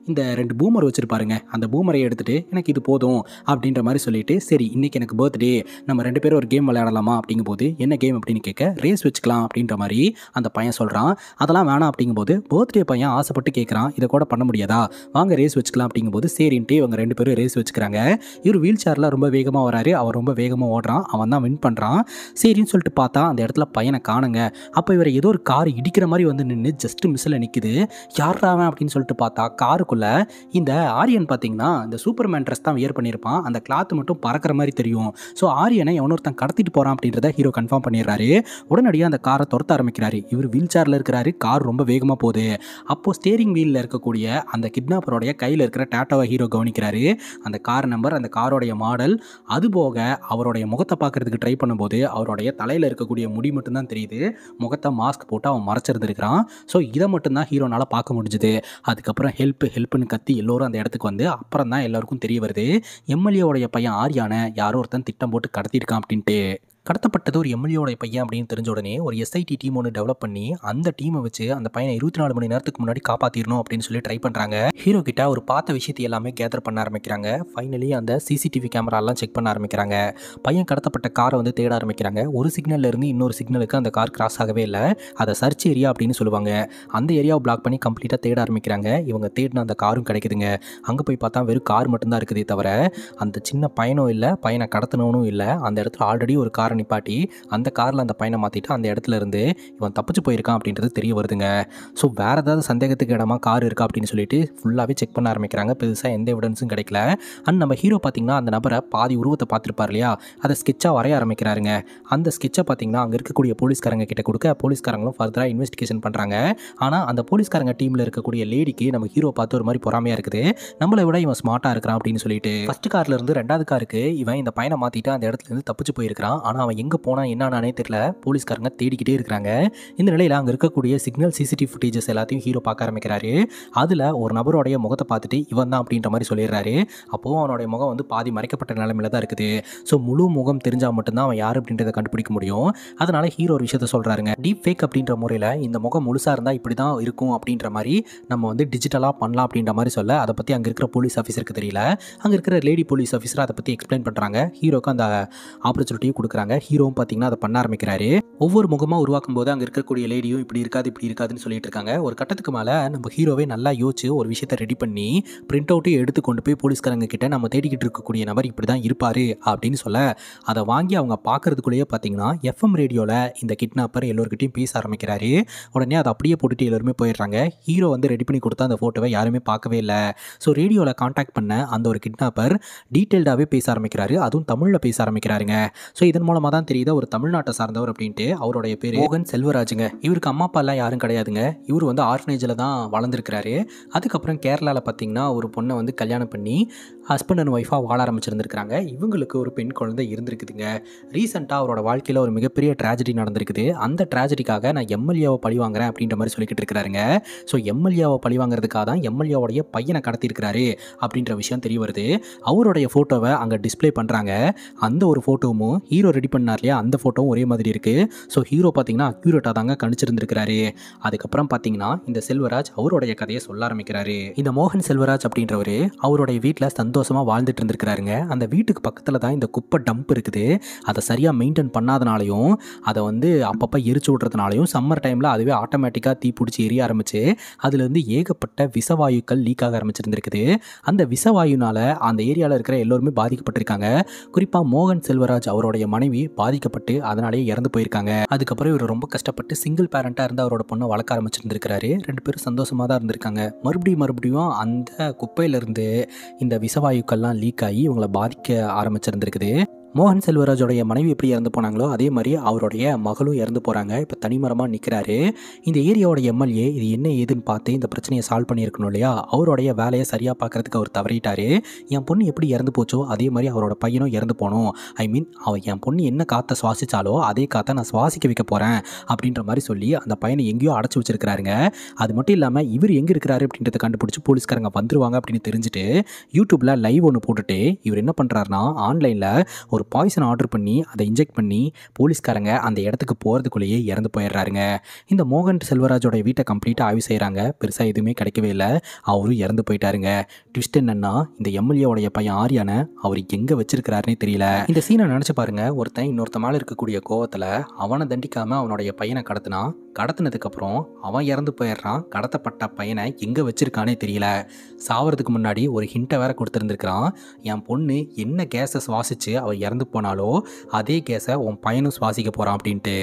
இந்த 2 பூமர் வச்சுருப்பாருங்க, அந்த பூமரை எடுத்துகிட்டு எனக்கு இது போதும் அப்படின்ற மாதிரி சொல்லிட்டு, சரி இன்றைக்கி எனக்கு பர்த்டே, நம்ம 2 பேரும் ஒரு கேம் விளையாடலாமா அப்படிங்கும்போது என்ன கேம் அப்படின்னு கேட்க, ரேஸ் வச்சுக்கலாம் அப்படின்ற மாதிரி அந்த பையன் சொல்கிறான். அதெல்லாம் வேணாம் அப்படிங்கும்போது பர்த்டே பையன் ஆசைப்பட்டு கேட்குறான், இதை கூட பண்ண முடியாதா, வாங்க ரேஸ் வச்சுக்கலாம் அப்படிங்கும்போது சரின்ட்டு இவங்க 2 பேரும் ரேஸ் வச்சுக்கிறாங்க. இவர் வீல் சேரில் ரொம்ப வேகமாக வராரு, அவர் ரொம்ப வேகமாக ஓடுறான், அவன் தான் வின் பண்ணுறான். சரின்னு சொல்லிட்டு பார்த்தா அந்த இடத்துல பையனை காணுங்க. அப்போ இவர் ஏதோ ஒரு கார் இடிக்கிற மாதிரி வந்து நின்று ஜஸ்ட் மிஸ்ஸில் நிற்குது. யாராவன் அப்படின்னு சொல்லிட்டு பார்த்தா காருக்குள்ளே இந்த ஆரியன் பார்த்தீங்கன்னா இந்த சூப்பர்மேன் ட்ரெஸ் தான் வியர் பண்ணியிருப்பான், அந்த கிளாத் மட்டும் பறக்கிற மாதிரி தெரியும். ஸோ ஆரியனை எவனொருத்தன் கடத்திட்டு போகிறான் அப்படின்றத ஹீரோ கன்ஃபார்ம் பண்ணிடுறாரு. உடனடியாக அந்த காரை துரத்த ஆரம்பிக்கிறாரு. இவர் வீல் சேரில் இருக்கிறாரு, கார் ரொம்ப வேகமாக போகுது. அப்போது ஸ்டேரிங் வீலில் இருக்கக்கூடிய அந்த கிட்னாப்பரோடைய கையில் இருக்கிற டேட்டாவை ஹீரோ கவனிக்கிறாரு. அந்த கார் நம்பர், அந்த காரோடைய மாடல், அதுபோக அவருடைய முகத்தை பார்க்கறதுக்கு ட்ரை பண்ணும்போது அவருடைய தலையில் இருக்கக்கூடிய முடி மட்டும்தான் தெரியுது, முகத்தை மாஸ்க் போட்டு அவன் மறைச்சிருந்துருக்கிறான். ஸோ இதை மட்டும்தான் ஹீரோனால் பார்க்க முடிஞ்சுது. அதுக்கப்புறம் ஹெல்ப்னு கத்தி எல்லோரும் அந்த இடத்துக்கு வந்து அப்புறம் தான் எல்லாருக்கும் தெரிய வருது, எம்எல்ஏவோடைய பையன் ஆரியானை யாரோ ஒருத்தன் திட்டம் போட்டு கடத்தியிருக்கான் அப்படின்ட்டு. கடத்தப்பட்டது ஒரு எம்எல்ஏவோட பையன் அப்படின்னு தெரிஞ்ச உடனே ஒரு எஸ்ஐடி டீம் ஒன்று டெவலப் பண்ணி அந்த டீமை வச்சு அந்த பையனை 24 மணி நேரத்துக்கு முன்னாடி காப்பாற்றிடணும் அப்படின்னு சொல்லி ட்ரை பண்ணுறாங்க. ஹீரோ கிட்ட ஒரு பார்த்த விஷயத்தை எல்லாமே கேதர் பண்ண ஆரம்பிக்கிறாங்க. ஃபைனலி அந்த சிசிடிவி கேமராலாம் செக் பண்ண ஆரம்பிக்கிறாங்க. பையன் கடத்தப்பட்ட காரை வந்து தேட ஆரம்பிக்கிறாங்க. ஒரு சிக்னல்ல இருந்து இன்னொரு சிக்னலுக்கு அந்த கார் கிராஸ் ஆகவே இல்லை. அதை சர்ச் ஏரியா அப்படின்னு சொல்லுவாங்க. அந்த ஏரியாவை பிளாக் பண்ணி கம்ப்ளீட்டாக தேட ஆரம்பிக்கிறாங்க. இவங்க தேடின அந்த காரும் கிடைக்குதுங்க. அங்கே போய் பார்த்தா வெறும் கார் மட்டும்தான் இருக்குதே தவிர அந்த சின்ன பையனும் இல்லை, பையனை கடத்தினவனும் இல்லை. அந்த இடத்துல ஆல்ரெடி ஒரு காரை நிப்பாட்டி அந்த காரில் அந்த பையனை மாற்றிட்டு அந்த இடத்துல இருந்து இவன் தப்பிச்சு போயிருக்கான் அப்படின்றது தெரிய வருதுங்க. ஸோ வேறு ஏதாவது சந்தேகத்துக்கு இடமா கார் இருக்கா அப்படின்னு சொல்லிட்டு ஃபுல்லாகவே செக் பண்ண ஆரம்பிக்கிறாங்க. பெருசாக எந்த எவிடன்ஸும் கிடைக்கல. அண்ட் நம்ம ஹீரோ பார்த்தீங்கன்னா அந்த நபரை பாதி உருவத்தை பார்த்துருப்பார் இல்லையா, அதை ஸ்கெட்சாக வரைய ஆரம்பிக்கிறாருங்க. அந்த ஸ்கெட்சை பார்த்தீங்கன்னா அங்கே இருக்கக்கூடிய போலீஸ்காரங்க கிட்ட கொடுக்க போலீஸ்காரங்களும் ஃபர்தராக இன்வெஸ்டிகேஷன் பண்ணுறாங்க. ஆனால் அந்த போலீஸ்காரங்க டீமில் இருக்கக்கூடிய லேடிக்கு நம்ம ஹீரோ பார்த்து ஒரு மாதிரி பொறாமையாக இருக்குது, நம்மளை விட இவன் ஸ்மார்ட்டாக இருக்கிறான் அப்படின்னு சொல்லிட்டு ஃபர்ஸ்ட் கார்ல இருந்து 2வது காருக்கு இவன் இந்த பையனை மாற்றிட்டு அந்த இடத்துல இருந்து தப்பிச்சு போயிருக்கிறான். ஆனால் அவன் எங்கே போனால் என்னானே தெரியல. போலீஸ்காரங்க தேடிக்கிட்டே இருக்கிறாங்க. இந்த நிலையில் அங்கே இருக்கக்கூடிய சிக்னல் சிசிடிவி ஃபுட்டேஜஸ் எல்லாத்தையும் ஹீரோ பார்க்க ஆரம்பிக்கிறாரு. அதில் ஒரு நபருடைய முகத்தை பார்த்துட்டு இவன் தான் அப்படின்ற மாதிரி சொல்லிடுறாரு. அப்போது அவனுடைய முகம் வந்து பாதி மறைக்கப்பட்ட நிலைமையில தான் இருக்குது. ஸோ முழு முகம் தெரிஞ்சால் மட்டும்தான் அவன் யார் அப்படின்றத கண்டுபிடிக்க முடியும். அதனால ஹீரோ ஒரு விஷயத்த சொல்கிறாருங்க. டீப் ஃபேக் அப்படின்ற முறையில் இந்த முகம் முழுசாக இருந்தால் இப்படி தான் இருக்கும் அப்படின்ற மாதிரி நம்ம வந்து டிஜிட்டலாக பண்ணலாம் அப்படின்ற மாதிரி சொல்ல, அதை பற்றி அங்கே இருக்கிற போலீஸ் ஆஃபீஸருக்கு தெரியல. அங்கே இருக்கிற லேடி போலீஸ் ஆஃபீஸர் அதை பற்றி எக்ஸ்பிளைன் பண்ணுறாங்க. ஹீரோக்கு அந்த ஆப்பர்ச்சுனிட்டியும் கொடுக்குறாங்க. ஹீரோவும் பார்த்தீங்கன்னா அதை பண்ண ஆரம்பிக்கிறாரு. ஒவ்வொரு முகமாக உருவாக்கும் போது அங்கே இருக்கக்கூடிய லேடியும் இப்படி இருக்காதுன்னு சொல்லிட்டு இருக்காங்க. ஒரு கட்டத்துக்கு மேலே நம்ம ஹீரோவே நல்லா யோசிச்சு ஒரு விஷயத்தை ரெடி பண்ணி பிரிண்ட் அவுட்டையும் எடுத்து கொண்டு போய் போலீஸ்காரங்க கிட்ட நம்ம தேடிக்கிட்டு இருக்கக்கூடிய நபர் இப்படி தான் இருப்பார் அப்படின்னு சொல்ல, அதை வாங்கி அவங்க பார்க்கறதுக்குள்ளேயே பார்த்தீங்கன்னா எஃப்எம் ரேடியோவில் இந்த கிட்னாப்பர் எல்லோருக்கிட்டையும் பேச ஆரம்பிக்கிறாரு. உடனே அதை அப்படியே போட்டுட்டு எல்லாருமே போயிடுறாங்க. ஹீரோ வந்து ரெடி பண்ணி கொடுத்தா அந்த ஃபோட்டோவை யாருமே பார்க்கவே இல்லை. ஸோ ரேடியோவில் கான்டாக்ட் பண்ண அந்த ஒரு கிட்னாப்பர் டீட்டெயில்டாகவே பேச ஆரம்பிக்கிறாரு. அதுவும் தமிழில் பேச ஆரம்பிக்கிறாருங்க. ஸோ இதன் மூலமாக தான் தெரியுது ஒரு தமிழ்நாட்டை சார்ந்தவர் அப்படின்ட்டு. அவருடைய பேர் மோகன் செல்வராஜுங்க. இவருக்கு அம்மா அப்பா எல்லாம் யாரும் கிடையாதுங்க. இவர் வந்து ஆர்ஃபனேஜில் தான் வளர்ந்துருக்கிறாரு. அதுக்கப்புறம் கேரளாவில் பார்த்தீங்கன்னா ஒரு பொண்ணை வந்து கல்யாணம் பண்ணி ஹஸ்பண்ட் அண்ட் ஒய்ஃபாக வாழ ஆரம்பிச்சிருந்துருக்காங்க. இவங்களுக்கு ஒரு பெண் குழந்தை இருந்திருக்குதுங்க. ரீசெண்டாக அவரோட வாழ்க்கையில் ஒரு மிகப்பெரிய ட்ராஜடி நடந்திருக்குது. அந்த ட்ராஜடிக்காக நான் எம்எல்ஏவை பழி வாங்குறேன் அப்படின்ற மாதிரி சொல்லிக்கிட்டு இருக்கிறாருங்க. ஸோ எம்எல்ஏவை பழி வாங்குறதுக்காக தான் எம்எல்ஏவோடைய பையனை கடத்திருக்கிறாரு அப்படின்ற விஷயம் தெரிய வருது. அவருடைய ஃபோட்டோவை அங்கே டிஸ்பிளே பண்ணுறாங்க. அந்த ஒரு ஃபோட்டோவும் ஹீரோ ரெடி பண்ணார் இல்லையா, அந்த ஃபோட்டோவும் ஒரே மாதிரி இருக்குது. ஸோ ஹீரோ பார்த்தீங்கன்னா அக்யூரேட்டாக தாங்க கணிச்சிருந்துருக்கிறாரு. அதுக்கப்புறம் பார்த்தீங்கன்னா இந்த செல்வராஜ் அவருடைய கதையை சொல்ல ஆரம்பிக்கிறாரு. இந்த மோகன் செல்வராஜ் அப்படின்றவர் அவருடைய வீட்டில் சந்தோஷமாக வாழ்ந்துட்டு இருந்திருக்கிறாருங்க. அந்த வீட்டுக்கு பக்கத்தில் தான் இந்த குப்பை டம்ப் இருக்குது. அதை சரியாக மெயின்டைன் பண்ணாதனாலையும் அதை வந்து அப்பப்போ எரிச்சு விட்றதுனாலையும் சம்மர் டைமில் அதுவே ஆட்டோமேட்டிக்காக தீ பிடிச்சி எரிய ஆரம்பிச்சு அதுலேருந்து ஏகப்பட்ட விஷவாயுக்கள் லீக் ஆக ஆரம்பிச்சிருந்துருக்குது. அந்த விஷவாயுனால் அந்த ஏரியாவில் இருக்கிற எல்லோருமே பாதிக்கப்பட்டிருக்காங்க. குறிப்பாக மோகன் செல்வராஜ் அவருடைய மனைவி பாதிக்கப்பட்டு அதனாலேயே இறந்து போயிருக்காங்க. அதுக்கப்புறம் இவர் ரொம்ப கஷ்டப்பட்டு சிங்கிள் பேரண்டாக இருந்து அவரோட பொண்ணை வளர்க்க ஆரம்பிச்சிருந்திருக்கிறாரு. 2 பேரும் சந்தோஷமாக தான் இருந்திருக்காங்க. மறுபடியும் அந்த குப்பையிலேருந்து இந்த விஷவாயுக்கள்லாம் லீக் ஆகி இவங்களை பாதிக்க ஆரம்பிச்சிருந்திருக்குது. மோகன் செல்வராஜோடைய மனைவி எப்படி இறந்து போனாங்களோ அதே மாதிரி அவருடைய மகளும் இறந்து போகிறாங்க. இப்போ தனிமரமாக நிற்கிறாரு. இந்த ஏரியாவோட எம்எல்ஏ இது என்ன ஏதுன்னு பார்த்து இந்த பிரச்சனையை சால்வ் பண்ணியிருக்கணும் இல்லையா, அவருடைய வேலையை சரியாக பார்க்குறதுக்கு அவர் தவறிட்டாரு. என் பொண்ணு எப்படி இறந்து போச்சோ அதே மாதிரி அவரோட பையனும் இறந்து போகணும். அவன் என் பொண்ணு என்ன காற்றை சுவாசித்தாலோ அதே காற்றை நான் சுவாசிக்க வைக்க போகிறேன் அப்படின்ற மாதிரி சொல்லி அந்த பையனை எங்கேயோ அடைச்சி வச்சிருக்கிறாருங்க. அது மட்டும் இல்லாமல் இவர் எங்கே இருக்கிறாரு அப்படின்றத கண்டுபிடிச்சி போலீஸ்காரங்க வந்துருவாங்க அப்படின்னு தெரிஞ்சுட்டு யூடியூப்பில் லைவ் ஒன்று போட்டுட்டு இவர் என்ன பண்ணுறாருனா ஆன்லைனில் ஒரு பாய்சன் ஆர்டர் பண்ணி அதை இன்ஜெக்ட் பண்ணி போலீஸ்காரங்க அந்த இடத்துக்கு போகிறதுக்குள்ளேயே இறந்து போயிடுறாருங்க. இந்த மோகன் செல்வராஜோட வீட்டை கம்ப்ளீட்டாக ஆய்வு செய்கிறாங்க. பெருசாக எதுவுமே கிடைக்கவே இல்லை. அவரும் இறந்து போயிட்டாருங்க. ட்விஸ்ட் என்னன்னா இந்த எம்எல்ஏவோடைய பையன் ஆரியான அவர் எங்கே வச்சிருக்கிறாருன்னே தெரியல. இந்த சீனை நினச்சி பாருங்க. ஒருத்தன் மேலே இருக்கக்கூடிய கோவத்தில் அவனை தண்டிக்காமல் அவனுடைய பையனை கடத்தினதுக்கப்புறம் அவன் இறந்து போயிடுறான். கடத்தப்பட்ட பையனை எங்கே வச்சிருக்கானே தெரியல. சாவறதுக்கு முன்னாடி ஒரு ஹிண்ட்டை வேற கொடுத்துருந்துருக்கிறான். என் பொண்ணு என்ன கேஸை சுவாசிச்சு அவள் இறந்து போனாலோ அதே கேஸை உன் பையனும் சுவாசிக்க போகிறான் அப்படின்ட்டு.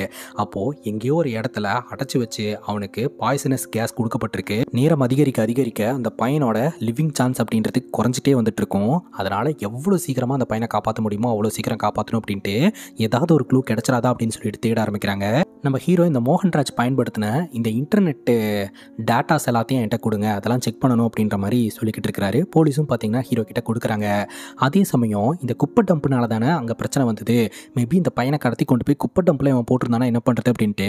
அப்போது எங்கேயோ ஒரு இடத்துல அடைச்சி வச்சு அவனுக்கு பாய்சனஸ் கேஸ் கொடுக்கப்பட்டிருக்கு. நேரம் அதிகரிக்க அந்த பையனோட லிவிங் சான்ஸ் அப்படின்றது குறைஞ்சிட்டே வந்துட்டு இருக்கும். அதனால் எவ்வளோ சீக்கிரமாக அந்த பையனை காப்பாற்ற முடியுமோ அவ்வளோ சீக்கிரம் காப்பாற்றணும் அப்படின்ட்டு ஏதாவது ஒரு க்ளூ கிடைச்சிடாதா அப்படின்னு சொல்லிட்டு தேட ஆரம்பிக்கிறாங்க. நம்ம ஹீரோ இந்த மோகன்ராஜ் பயன்படுத்தின இந்த இன்டர்நெட்டு டேட்டாஸ் எல்லாத்தையும் என்கிட்ட கொடுங்க, அதெல்லாம் செக் பண்ணணும் அப்படின்ற மாதிரி சொல்லிக்கிட்டு இருக்கிறாரு. போலீஸும் பார்த்தீங்கன்னா ஹீரோ கிட்ட கொடுக்குறாங்க. அதே சமயம் இந்த குப்பை டம்ப்புனால தானே அங்கே பிரச்சனை வந்தது. மேபி இந்த பையனை கடத்தி கொண்டு போய் குப்பை டம்பில் இவன் போட்டிருந்தானா என்ன பண்ணுறது அப்படின்ட்டு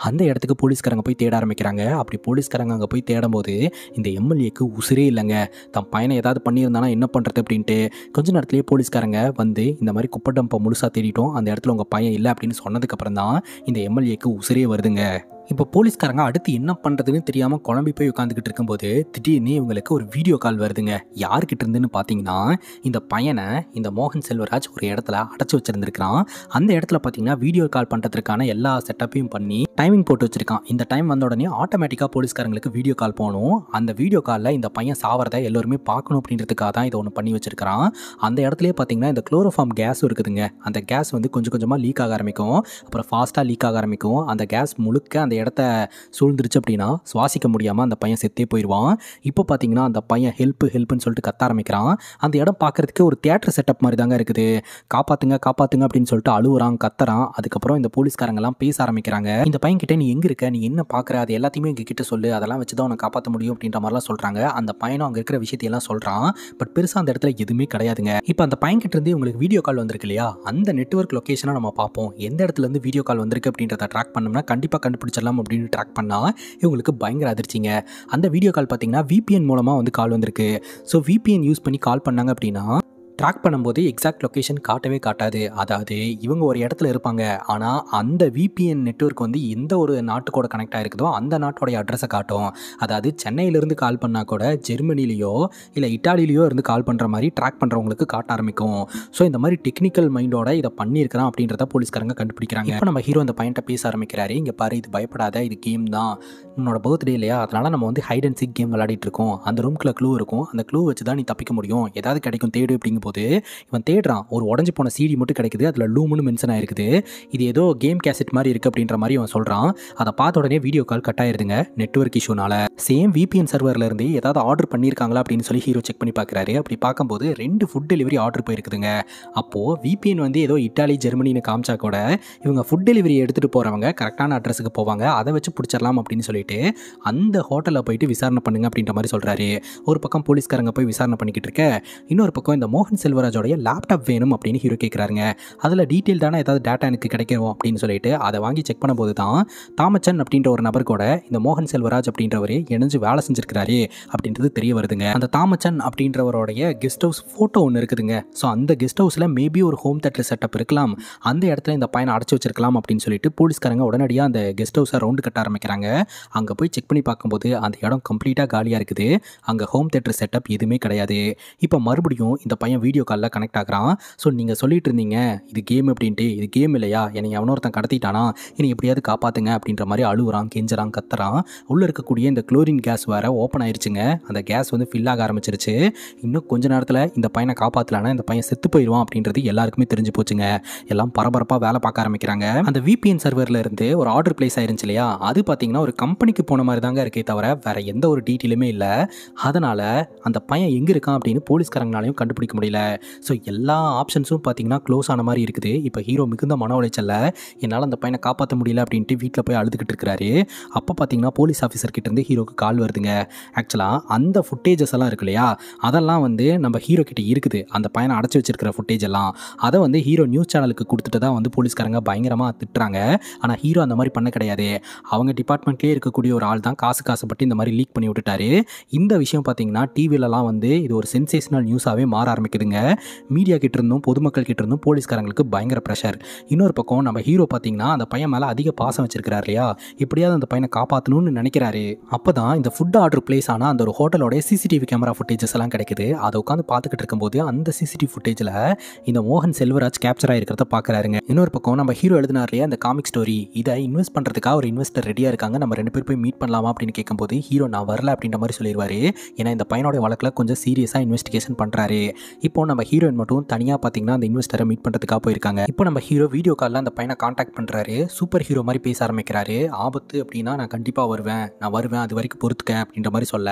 அந்த இடத்துக்கு போலீஸ்காரங்க போய் தேட ஆரம்பிக்கிறாங்க. அப்படி போலீஸ்காரங்க அங்கே போய் தேடும்போது இந்த எம்எல்ஏக்கு உசிரே இல்லைங்க. தன் பையனை ஏதாவது பண்ணியிருந்தானா என்ன பண்ணுறது அப்படின்ட்டு கொஞ்ச நேரத்துலேயே போலீஸ்காரங்க வந்து இந்த மாதிரி குப்பை டம்பை முழுசாக தேடிட்டோம், அந்த இடத்துல உங்கள் பையன் இல்லை அப்படின்னு சொன்னதுக்கப்புறம் தான் இந்த எம்எல்ஏக்கு உசிரே வருதுங்க. இப்போ போலீஸ்காரங்க அடுத்து என்ன பண்ணுறதுன்னு தெரியாமல் குழம்பி போய் உட்காந்துக்கிட்டு இருக்கும்போது திடீர்னு இவங்களுக்கு ஒரு வீடியோ கால் வருதுங்க. யார்கிட்ட இருந்துன்னு பார்த்தீங்கன்னா இந்த பையனை இந்த மோகன் செல்வராஜ் ஒரு இடத்துல அடைச்சி வச்சிருந்துருக்கான். அந்த இடத்துல பார்த்தீங்கன்னா வீடியோ கால் பண்ணுறதுக்கான எல்லா செட்டப்பையும் பண்ணி டைமிங் போட்டு வச்சிருக்கான். இந்த டைம் வந்த உடனே ஆட்டோமேட்டிக்காக போலீஸ்காரங்களுக்கு வீடியோ கால் போகணும். அந்த வீடியோ காலில் இந்த பையன் சாவறதை எல்லோருமே பார்க்கணும் அப்படின்றதுக்காக தான் இதை ஒன்று பண்ணி வச்சிருக்கிறான். அந்த இடத்துலேயே பார்த்தீங்கன்னா இந்த குளோரோஃபார்ம் கேஸும் இருக்குதுங்க. அந்த கேஸ் வந்து கொஞ்சம் கொஞ்சமாக லீக் ஆக ஆரம்பிக்கும். அப்புறம் ஃபாஸ்ட்டாக லீக் ஆக ஆரம்பிக்கும். அந்த கேஸ் முழுக்க அந்த அந்த இடத்த சூழ்ந்துருச்சு அப்படின்னா சுவாசிக்க முடியாமல் அந்த பையன் செத்தே போயிடுவான். இப்போ பார்த்தீங்கன்னா அந்த பையன் ஹெல்ப்னு சொல்லிட்டு கத்த ஆரம்பிக்கிறான். அந்த இடம் பார்க்குறதுக்கு ஒரு தியேட்டர் செட்டப் மாதிரி தாங்க இருக்குது. காப்பாற்றுங்க காப்பாற்றுங்க அப்படின்னு சொல்லிட்டு அழுவுறான், கத்துறான். அதுக்கப்புறம் இந்த போலீஸ்காரங்கெல்லாம் பேச ஆரம்பிக்கிறாங்க. இந்த பையன் கிட்ட நீ எங்கே இருக்க, நீ என்ன பார்க்குற, அது எல்லாத்தையுமே எங்கள் கிட்ட சொல்லு, அதெல்லாம் வச்சு தான் உன்னை காப்பாற்ற முடியும் அப்படின்ற மாதிரிலாம் சொல்கிறாங்க. அந்த பையனும் அங்கே இருக்கிற விஷயத்தையெல்லாம் சொல்கிறான். பட் பெருசாக அந்த இடத்துல எதுவுமே கிடையாதுங்க. இப்போ அந்த பையன் கிட்ட இருந்து உங்களுக்கு வீடியோ கால் வந்திருக்கு இல்லையா, அந்த நெட்வொர்க் லொக்கேஷனை நம்ம பார்ப்போம். எந்த இடத்துல இருந்து வீடியோ கால் வந்திருக்கு அப்படின்றத ட்ராக் பண்ணோம்னா கண்டிப்பாக கண்டுபிடிச்சிடலாம் அப்படின்னு ட்ராக் பண்ணால் இவங்களுக்கு பயங்கர அதிர்ச்சிங்க. அந்த வீடியோ கால் பார்த்தீங்கன்னா VPN மூலமாக வந்து கால் வந்திருக்கு. ஸோ VPN யூஸ் பண்ணி கால் பண்ணாங்க அப்படின்னா ட்ராக் பண்ணும்போது எக்ஸாக்ட் லொக்கேஷன் காட்டவே காட்டாது. அதாவது இவங்க ஒரு இடத்துல இருப்பாங்க, ஆனால் அந்த VPN நெட்வொர்க் வந்து எந்த ஒரு நாட்டுக்கூட கனெக்ட் ஆகிருக்குதோ அந்த நாட்டோடைய அட்ரஸை காட்டும். அதாவது சென்னையிலேருந்து கால் பண்ணால் கூட ஜெர்மனிலேயோ இல்லை இட்டாலியிலையோ இருந்து கால் பண்ணுற மாதிரி ட்ராக் பண்ணுறவங்களுக்கு காட்ட ஆரம்பிக்கும். ஸோ இந்த மாதிரி டெக்னிக்கல் மைண்டோட இதை பண்ணியிருக்கிறான் அப்படின்றத போலீஸ்காரங்க கண்டுபிடிக்கிறாங்க. இப்போ நம்ம ஹீரோ அந்த பையன்ட்ட பேச ஆரம்பிக்கிறாரு. இங்கே பாரு, இது பயப்படாத, இது கேம் தான், உன்னோட பர்த்டே இல்லையா, அதனால் நம்ம வந்து ஹைட் அண்ட் சீக் கேம் விளையாடிட்டு இருக்கோம். அந்த ரூம்குள்ள க்ளூ இருக்கும், அந்த க்ளூ வச்சு தான் நீ தப்பிக்க முடியும், ஏதாவது கிடைக்கும் தேடு அப்படிங்கும் போது இவன் தேடுறான். ஒரு உடஞ்சி போன CD மட்டும் கிடைக்குது, அதில் லூம்னு மென்ஷன் ஆயிருக்குது. இது ஏதோ கேம் கேசட் மாதிரி இருக்குது அப்படின்ற மாதிரி அவன் சொல்கிறான். அதை பார்த்த உடனே வீடியோ கால் கட் ஆயிருதுங்க நெட்வொர்க் இஷ்யூனால. சேம் VPN சர்வரில் இருந்து ஏதாவது ஆர்டர் பண்ணியிருக்காங்களா அப்படின்னு சொல்லி ஹீரோ செக் பண்ணி பார்க்குறாரு. அப்படி பார்க்கும்போது 2 ஃபுட் டெலிவரி ஆர்டர் போயிருக்குதுங்க. அப்போது VPN வந்து ஏதோ இட்டாலி ஜெர்மனின்னு காமிச்சா கூட இவங்க ஃபுட் டெலிவரி எடுத்துகிட்டு போகிறவங்க கரெக்டான அட்ரஸுக்கு போவாங்க, அதை வச்சு பிடிச்சிடலாம் அப்படின்னு சொல்லிட்டு அந்த ஹோட்டலில் போயிட்டு விசாரணை பண்ணுங்க அப்படின்ற மாதிரி சொல்கிறாரு. ஒரு பக்கம் போலீஸ்காரங்க போய் விசாரணை பண்ணிக்கிட்டு இருக்க, இன்னொரு பக்கம் இந்த மோகன் செல்வராஜோடைய லேப்டாப் வேணும் அப்படின்னு ஹீரோ கேட்குறாருங்க. அதில் டீட்டெயில் தானே ஏதாவது டேட்டா எனக்கு கிடைக்கும் அப்படின்னு சொல்லிட்டு அதை வாங்கி செக் பண்ணும்போது தான் தாமச்சன் அப்படின்ற ஒரு நபர் கூட இந்த மோகன் செல்வராஜ் அப்படின்றவர் இணைஞ்சு வேலை செஞ்சிருக்கிறாரு அப்படின்றது தெரிய வருதுங்க. அந்த தாமச்சன் அப்படின்றவருடைய கெஸ்ட் ஹவுஸ் ஃபோட்டோ ஒன்று இருக்குதுங்க. ஸோ அந்த கெஸ்ட் ஹவுஸில் மேபி ஒரு ஹோம் தேட்டர் செட்டப் இருக்கலாம், அந்த இடத்துல இந்த பையனை அடைச்சி வச்சிருக்கலாம் அப்படின்னு சொல்லிட்டு போலீஸ்காரங்க உடனடியாக அந்த கெஸ்ட் ஹவுஸை ரவுண்டு கட்ட ஆரம்பிக்கிறாங்க. அங்கே போய் செக் பண்ணி பார்க்கும்போது அந்த இடம் கம்ப்ளீட்டாக காலியாக இருக்குது. அங்கே ஹோம் தேட்டர் செட்டப் எதுவுமே கிடையாது. இப்போ மறுபடியும் இந்த பையன் வீடியோ காலில் கனெக்ட் ஆகிறான். ஸோ நீங்கள் சொல்லிட்டு இருந்தீங்க இது கேம் அப்படின்ட்டு, இது கேம் இல்லையா, என்னை எவனொருத்தன் கடத்திட்டானா, என்னை எப்படியாவது காப்பாற்றுங்க அப்படின்ற மாதிரி அழுகுறான், கெஞ்சுறான், கத்துறான். உள்ளே இருக்கக்கூடிய இந்த குளோரின் கேஸ் வேறு ஓப்பன் ஆயிடுச்சுங்க. அந்த கேஸ் வந்து ஃபில் ஆக ஆரம்பிச்சிருச்சு. இன்னும் கொஞ்ச நேரத்தில் இந்த பையனை காப்பாற்றலான்னா இந்த பையன் செத்து போயிடுவான் அப்படின்றது எல்லாருக்குமே தெரிஞ்சு போச்சுங்க. எல்லாம் பரபரப்பாக வேலை பார்க்க ஆரம்பிக்கிறாங்க. அந்த VPN சர்வரில் இருந்து ஒரு ஆர்டர் பிளேஸ் ஆயிருந்துச்சு இல்லையா, அது பார்த்தீங்கன்னா ஒரு கம்பெனிக்கு போன மாதிரி தாங்க இருக்கே தவிர வேற எந்த ஒரு டீட்டெயிலுமே இல்லை. அதனால் அந்த பையன் எங்கே இருக்கான் அப்படின்னு போலீஸ்காரங்களாலையும் கண்டுபிடிக்க முடியல. ஸோ எல்லா ஆப்ஷன்ஸும் பார்த்தீங்கன்னா க்ளோஸ் ஆன மாதிரி இருக்குது. இப்போ ஹீரோ மிகுந்த மன உளைச்சல்ல என்னால் அந்த பையனை காப்பாற்ற முடியல அப்படின்ட்டு வீட்டில் போய் அழுதுகிட்டு இருக்கிறாரு. அப்போ பார்த்தீங்கன்னா போலீஸ் ஆஃபீஸர் கிட்டேருந்து ஹீரோக்கு கால் வருதுங்க. ஆக்சுவலாக அந்த ஃபுட்டேஜஸ் எல்லாம் இருக்கு இல்லையா, அதெல்லாம் வந்து நம்ம ஹீரோ கிட்ட இருக்குது. அந்த பையனை அடைச்சி வச்சிருக்கிற ஃபுட்டேஜ் எல்லாம் அதை வந்து ஹீரோ நியூஸ் சேனலுக்கு கொடுத்துட்டு தான் வந்து போலீஸ்காரங்க பயங்கரமாக திட்டுறாங்க. ஆனால் ஹீரோ அந்த மாதிரி பண்ண கிடையாது. அவங்க டிபார்ட்மெண்ட்லேயே இருக்கக்கூடிய ஒரு ஆள் தான் காசுப்பட்டு இந்த மாதிரி லீக் பண்ணி விட்டுட்டாரு. இந்த விஷயம் பார்த்தீங்கன்னா டிவிலலாம் வந்து இது ஒரு சென்சேஷனல் நியூஸாகவே மாற ஆரம்பிக்குதுங்க. மீடியா கிட்ட இருந்தும் பொதுமக்கள் கிட்ட இருந்தும் போலீஸ்காரங்களுக்கு பயங்கர ப்ரெஷர். இன்னொரு பக்கம் நம்ம ஹீரோ பார்த்தீங்கன்னா அந்த பையன் மேலே அதிக பாசம் வச்சிருக்கிறார் இல்லையா, எப்படியாவது அந்த பையனை காப்பாற்றணும்னு நினைக்கிறாரு. அப்போ தான் இந்த ஃபுட் ஆர்டர் பிளேஸ் ஆனால் அந்த ஒரு ஹோட்டலோட சிசிடிவி கேமரா ஃபுட்டேஜஸ் எல்லாம் கிடைக்குது. அதை உட்காந்து பார்த்துக்கிட்டு இருக்கும்போது அந்த சிசிடிவி ஃபுட்டேஜில் இந்த மோகன் செல்வராஜ் கேப்சர் ஆகிருக்கிறத பார்க்குறாருங்க. இன்னொரு பக்கம் நம்ம ஹீரோ எழுதினார் இல்லையா அந்த காமிக் ஸ்டோரி, இதை இன்வெஸ்ட் பண்ணுறதுக்காக ஒரு இன்வெஸ்டர் ரெடியாக இருக்காங்க, நம்ம 2 பேர் போய் மீட் பண்ணலாமா அப்படின்னு கேட்கும்போது ஹீரோ நான் வரல அப்படின்ற மாதிரி சொல்லிடுவார். ஏன்னா இந்த பையனோட வழக்கில் கொஞ்சம் சீரியஸாக இன்வெஸ்டிகேஷன் பண்ணுறாரு. இப்போ நம்ம ஹீரோயின் மட்டும் தனியாக பார்த்தீங்கன்னா அந்த இன்வெஸ்டரை மீட் பண்ணுறதுக்காக போயிருக்காங்க. இப்போ நம்ம ஹீரோ வீடியோ காலில் அந்த பையனை காண்டாக்ட் பண்ணுறாரு. சூப்பர் ஹீரோ மாதிரி பேச ஆரம்பிக்கிறாரு. ஆபத்து அப்படின்னா நான் கண்டிப்பாக வருவேன், அது வரைக்கும் பொறுத்துக்க அப்படின்ற மாதிரி சொல்ல,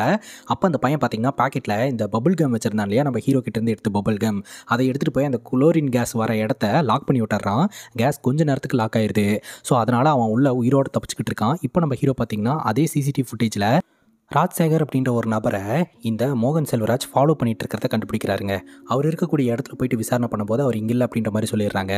அப்போ அந்த பையன் பார்த்தீங்கன்னா பாக்கெட்டில் இந்த பபுள் கம் வச்சிருந்தான் இல்லையா, நம்ம ஹீரோ கிட்டேருந்து எடுத்து பபுள் கம், அதை எடுத்துகிட்டு போய் அந்த குளோரின் கேஸ் வர இடத்த லாக் பண்ணி விட்டுறான். கேஸ் கொஞ்ச நேரத்துக்கு லாக் ஆயிடுது. ஸோ அதனால் அவன் உள்ள உயிரோடு தப்பிச்சுக்கிட்டு இருக்கான். இப்போ நம்ம ஹீரோ பார்த்தீங்கன்னா அதே சிசிடிவி ஃபுட்டேஜில் ராஜ்சேகர் அப்படின்ற ஒரு நபரை இந்த மோகன் செல்வராஜ் ஃபாலோ பண்ணிட்டு இருக்கிறத கண்டுபிடிக்கிறாருங்க. அவர் இருக்கக்கூடிய இடத்துல போயிட்டு விசாரணை பண்ணும்போது அவர் இங்கே இல்லை அப்படின்ற மாதிரி சொல்லிடுறாங்க.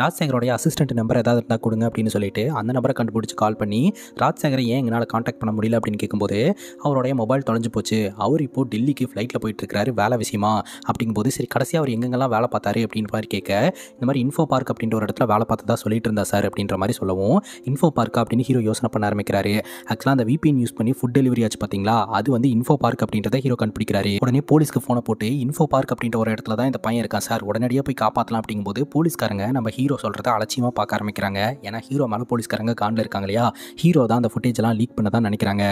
ராஜ்சேகரோடைய அசிஸ்டன்ட் நம்பர் ஏதாவது இருந்தால் கொடுங்க அப்படின்னு சொல்லிட்டு அந்த நம்பரை கண்டுபிடிச்சி கால் பண்ணி ராஜ்சேகரை ஏன் எங்களால் காண்டாக்ட் பண்ண முடியல அப்படின்னு கேட்கும்போது அவருடைய மொபைல் தொலைஞ்சு போச்சு, அவர் இப்போ டெல்லிக்கு ஃப்ளைட்டில் போயிட்டு இருக்காரு வேலை விஷயமா அப்படிங்கும்போது சரி கடைசியாக அவர் எங்கெங்கெல்லாம் வேலை பார்த்தாரு அப்படின்னு மாதிரி கேட்க, இந்த மாதிரி இன்ஃபோ பார்க் அப்படின்ற ஒரு இடத்துல வேலை பார்த்ததா சொல்லிட்டு இருந்தா சார் அப்படின்ற மாதிரி சொல்லவும், இன்ஃபோ பார்க்கா அப்படின்னு ஹீரோ யோசனை பண்ண ஆரம்பிக்கிறாரு. ஆக்சுவலாக அந்த VPN யூஸ் பண்ணி ஃபுட் டெலிவரி ஆச்சு பார்த்தீங்கன்னா பார்த்தீங்களா, அது வந்து இன்ஃபோ பார்க் அப்படின்றத ஹீரோ கண்டுபிடிக்கிறாரு. உடனே போலீஸ்க்கு ஃபோனை போட்டு இன்ஃபோ பார்க் அப்படின்ற ஒரு இடத்துல தான் இந்த பையன் இருக்கான் சார், உடனடியாக போய் காப்பாற்றலாம் அப்படிங்கும்போது போலீஸ்காரங்க நம்ம ஹீரோ சொல்கிறத அலட்சியமாக பார்க்க ஆரம்பிக்கிறாங்க. ஏன்னா ஹீரோ மேலே போலீஸ்காரங்க காண்டில் இருக்காங்க இல்லையா, ஹீரோ தான் அந்த ஃபுட்டேஜ் எல்லாம் லீக் பண்ண தான் நினைக்கிறாங்க.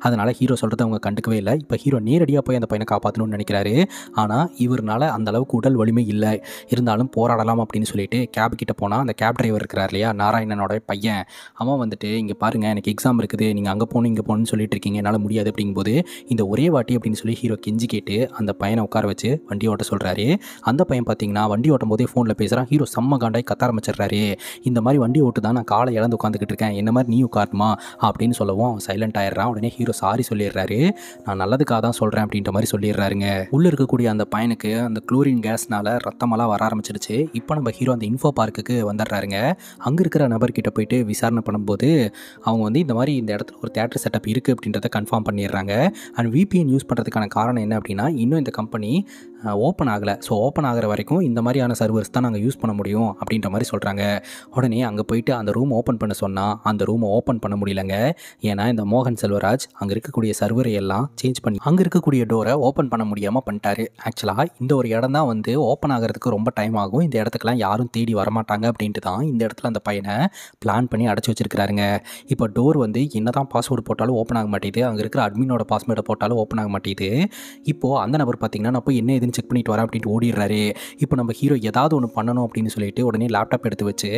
அதனால ஹீரோ சொல்கிறத அவங்க கண்டுக்கவே இல்லை. இப்போ ஹீரோ நேரடியாக போய் அந்த பையனை காப்பாற்றணும்னு நினைக்கிறாரு. ஆனால் இவர்னால அந்த அளவுக்கு உடல் வலிமை இல்லை, இருந்தாலும் போராடலாம் அப்படின்னு சொல்லிட்டு கேப் கிட்ட போனால் அந்த கேப் டிரைவர் இருக்கிறார் இல்லையா, நாராயணனோட பையன், அவன் வந்துட்டு இங்கே பாருங்கள் எனக்கு எக்ஸாம் இருக்குது, நீங்கள் அங்கே போகணும் இங்கே போகணும்னு சொல்லிட்டு இருக்கீங்க, என்னால் முடியாது அப்படிங்கும்போது இந்த ஒரே வாட்டி அப்படின்னு சொல்லி ஹீரோ கெஞ்சி கேட்டு அந்த பையனை உட்கார வச்சு வண்டி ஓட்ட சொல்கிறாரு. அந்த பையன் பார்த்தீங்கன்னா வண்டி ஓட்டும் போதே ஃபோனில் பேசுகிறான். ஹீரோ செம்ம காண்டாய் கத்த ஆரம்பிச்சிடுறாரு. இந்த மாதிரி வண்டி ஓட்டு தான் நான் காலை இழந்து உட்காந்துக்கிட்டு இருக்கேன், என்ன மாதிரி நீ உட்காருமா அப்படின்னு சொல்லவும் அவன் சைலண்ட் ஆயிடுறான். உடனே ஹீரோ சாரி சொல்லிடுறாரு. நான் நல்லதுக்காக தான் சொல்கிறேன் அப்படின்ற மாதிரி சொல்லிடுறாருங்க. உள்ளே இருக்கக்கூடிய அந்த பையனுக்கு அந்த குளோரின் கேஸ்னால ரத்தமெல்லாம் வர ஆரம்பிச்சிருச்சு. இப்போ நம்ம ஹீரோ அந்த இன்ஃபோ பார்க்குக்கு வந்துடுறாருங்க. அங்கே இருக்கிற நபர்கிட்ட போயிட்டு விசாரணை பண்ணும்போது அவங்க வந்து இந்த மாதிரி இந்த இடத்துல ஒரு தியேட்டர் செட்டப் இருக்குது அப்படின்றத கன்ஃபார்ம் பண்ணிடுறாங்க. அண்ட் VPN யூஸ் பண்ணுறதுக்கான காரணம் என்ன அப்படின்னா, இன்னும் இந்த கம்பெனி ஓப்பன் ஆகலை, ஸோ ஓப்பன் ஆகிற வரைக்கும் இந்த மாதிரியான சர்வர்ஸ் தான் நாங்கள் யூஸ் பண்ண முடியும் அப்படின்ற மாதிரி சொல்கிறாங்க. உடனே அங்கே போயிட்டு அந்த ரூம் ஓப்பன் பண்ண சொன்னால் அந்த ரூமை ஓப்பன் பண்ண முடியலங்க. ஏன்னா இந்த மோகன் செல்வராஜ் அங்கே இருக்கக்கூடிய சர்வரை எல்லாம் சேஞ்ச் பண்ணி அங்கே இருக்கக்கூடிய டோரை ஓப்பன் பண்ண முடியாமல் பண்ணிட்டாரு. ஆக்சுவலாக இந்த ஒரு இடம் தான் வந்து ஓப்பன் ஆகிறதுக்கு ரொம்ப டைம் ஆகும், இந்த இடத்துக்குலாம் யாரும் தேடி வரமாட்டாங்க அப்படின்ட்டு தான் இந்த இடத்துல அந்த பையனை பிளான் பண்ணி அடைச்சி வச்சிருக்கிறாருங்க. இப்போ டோர் வந்து என்ன தான் பாஸ்வேர்டு போட்டாலும் ஓப்பன் ஆக மாட்டேது, அங்கே இருக்கிற அட்மினோட பாஸ்வேர்டை போட்டாலும் ஓப்பன் ஆக மாட்டேது. இப்போது அந்த நபர் பார்த்தீங்கன்னா நான் போய் என்ன எதுன்னு செக் பண்ணிட்டு வரேன் அப்படின்ட்டு ஓடிடுறாரு. இப்போ நம்ம ஹீரோ ஏதாவது ஒன்று பண்ணணும் அப்படின்னு சொல்லிட்டு உடனே லேப்டாப் எடுத்து வச்சு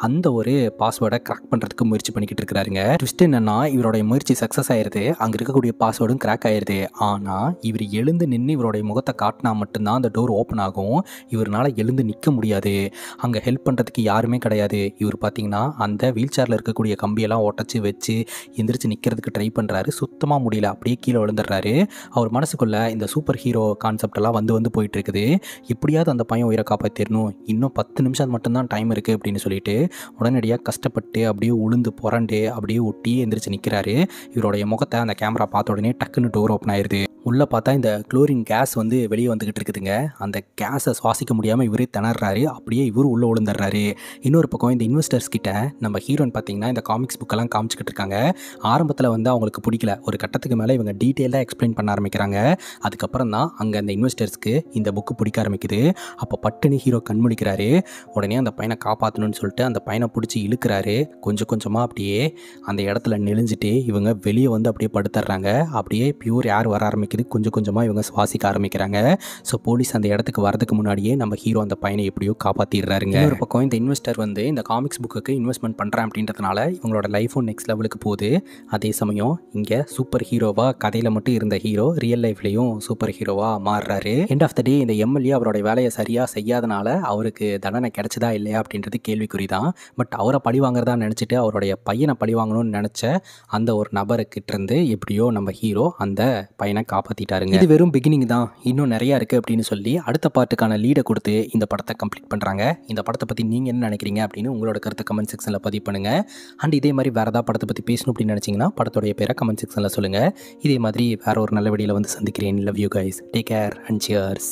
அந்த ஒரு பாஸ்வேர்டை கிராக் பண்ணுறதுக்கு முயற்சி பண்ணிக்கிட்டு இருக்கிறாருங்க. ட்விஸ்ட் என்னன்னா இவருடைய முயற்சி சக்ஸஸ் ஆயிடுது, அங்கே இருக்கக்கூடிய பாஸ்வேர்டும் கிராக் ஆயிடுது. ஆனால் இவர் எழுந்து நின்று இவருடைய முகத்தை காட்டினா மட்டும்தான் அந்த டோர் ஓப்பன் ஆகும். இவரால் எழுந்து நிற்க முடியாது, அங்கே ஹெல்ப் பண்ணுறதுக்கு யாருமே கிடையாது. இவர் பார்த்தீங்கன்னா அந்த வீல் சேரில் இருக்கக்கூடிய கம்பியெல்லாம் உடச்சி வச்சு எந்திரிச்சு நிற்கிறதுக்கு ட்ரை பண்ணுறாரு, சுத்தமாக முடியல, அப்படியே கீழே விழுந்துடுறாரு. அவர் மனசுக்குள்ளே இந்த சூப்பர் ஹீரோ கான்செப்டெல்லாம் வந்து போயிட்டு இருக்குது. எப்படியாவது அந்த பையன் உயிரை காப்பாற்றிடணும், இன்னும் 10 நிமிஷம் மட்டும்தான் டைம் இருக்குது அப்படின்னு சொல்லிட்டு உடனடியாக கஷ்டப்பட்டு அப்படியே உளுந்து புரண்டு அப்படியே ஒட்டி எந்திரிச்சு நிற்கிறாரு. இவருடைய முகத்தை அந்த கேமரா பார்த்த உடனே டக்குன்னு டோர் ஓப்பன் ஆயிடுது. உள்ளே பார்த்தா இந்த குளோரின் கேஸ் வந்து வெளியே வந்துக்கிட்டு இருக்குதுங்க. அந்த கேஸை சுவாசிக்க முடியாமல் இவரே திணறாரு, அப்படியே இவர் உள்ளே விழுந்துடுறாரு. இன்னொரு பக்கம் இந்த இன்வெஸ்டர்ஸ் கிட்ட நம்ம ஹீரோன் பார்த்தீங்கன்னா இந்த காமிக்ஸ் புக்கெல்லாம் காமிச்சிக்கிட்டு இருக்காங்க. ஆரம்பத்தில் வந்து அவங்களுக்கு பிடிக்கல, ஒரு கட்டத்துக்கு மேலே இவங்க டீட்டெயிலாக எக்ஸ்பிளைன் பண்ண ஆரம்பிக்கிறாங்க. அதுக்கப்புறம் தான் அங்கே அந்த இன்வெஸ்டர்ஸ்க்கு இந்த புக்கு பிடிக்க ஆரம்பிக்குது. அப்போ பட்டுன்னு ஹீரோ கண்முழிக்கிறாரு. உடனே அந்த பையனை காப்பாற்றணும்னு சொல்லிட்டு அந்த பையனை பிடிச்சி இழுக்கிறாரு. கொஞ்சம் கொஞ்சமாக அப்படியே அந்த இடத்துல நெளிஞ்சிட்டு இவங்க வெளியே வந்து அப்படியே படுத்துடுறாங்க. அப்படியே பியூர் ஏர் வர ஆரம்பிக்குது. கொஞ்சம் கொஞ்சமாக இவங்க சுவாசிக்க ஆரம்பிக்கிறாங்க. ஸோ போலீஸ் அந்த இடத்துக்கு வரதுக்கு முன்னாடியே நம்ம ஹீரோ அந்த பையனை எப்படியோ காப்பாற்றிடுறாருங்க. ஒரு பக்கம் இந்த இன்வெஸ்டர் வந்து இந்த காமிக்ஸ் புக்குக்கு இன்வெஸ்ட்மெண்ட் பண்ணுறேன் அப்படின்றதுனால இவங்களோட லைஃபும் நெக்ஸ்ட் லெவலுக்கு போகுது. அதே சமயம் இங்கே சூப்பர் ஹீரோவாக கதையில் மட்டும் இருந்த ஹீரோ ரியல் லைஃப்லேயும் சூப்பர் ஹீரோவாக மாறுறாரு. எண்ட் ஆஃப் த டே இந்த MLA அவரோட வேலையை சரியாக செய்யாதனால அவருக்கு தண்டனை கிடைச்சதா இல்லையா அப்படின்றது கேள்விக்குறி தான். பட் அவரை பழி வாங்குறதா நினச்சிட்டு அவருடைய பையனை பழி வாங்கணும்னு நினச்ச அந்த ஒரு நபருக்கிட்ட இருந்து எப்படியோ நம்ம ஹீரோ அந்த பையனை காப்பாற்றிட்டாருங்க. இது வெறும் பிகினிங் தான், இன்னும் நிறையா இருக்குது அப்படின்னு சொல்லி அடுத்த பார்ட்டுக்கான லீடை கொடுத்து இந்த படத்தை கம்ப்ளீட் பண்ணுறாங்க. இந்த படத்தை பற்றி நீங்கள் என்ன நினைக்கிறீங்க அப்படின்னு உங்களோட கருத்தை கமெண்ட் செக்ஷனில் பதிவு பண்ணுங்கள். அண்ட் இதே மாதிரி வேறு ஏதாவது படத்தை பற்றி பேசணும் அப்படின்னு நினச்சிங்கன்னா படத்தோடைய பேரை கமெண்ட் செக்ஷனில் சொல்லுங்கள். இதே மாதிரி வேறு ஒரு நல்ல வீடியோவில் வந்து சந்திக்கிறேன். Love you guys, take care and cheers.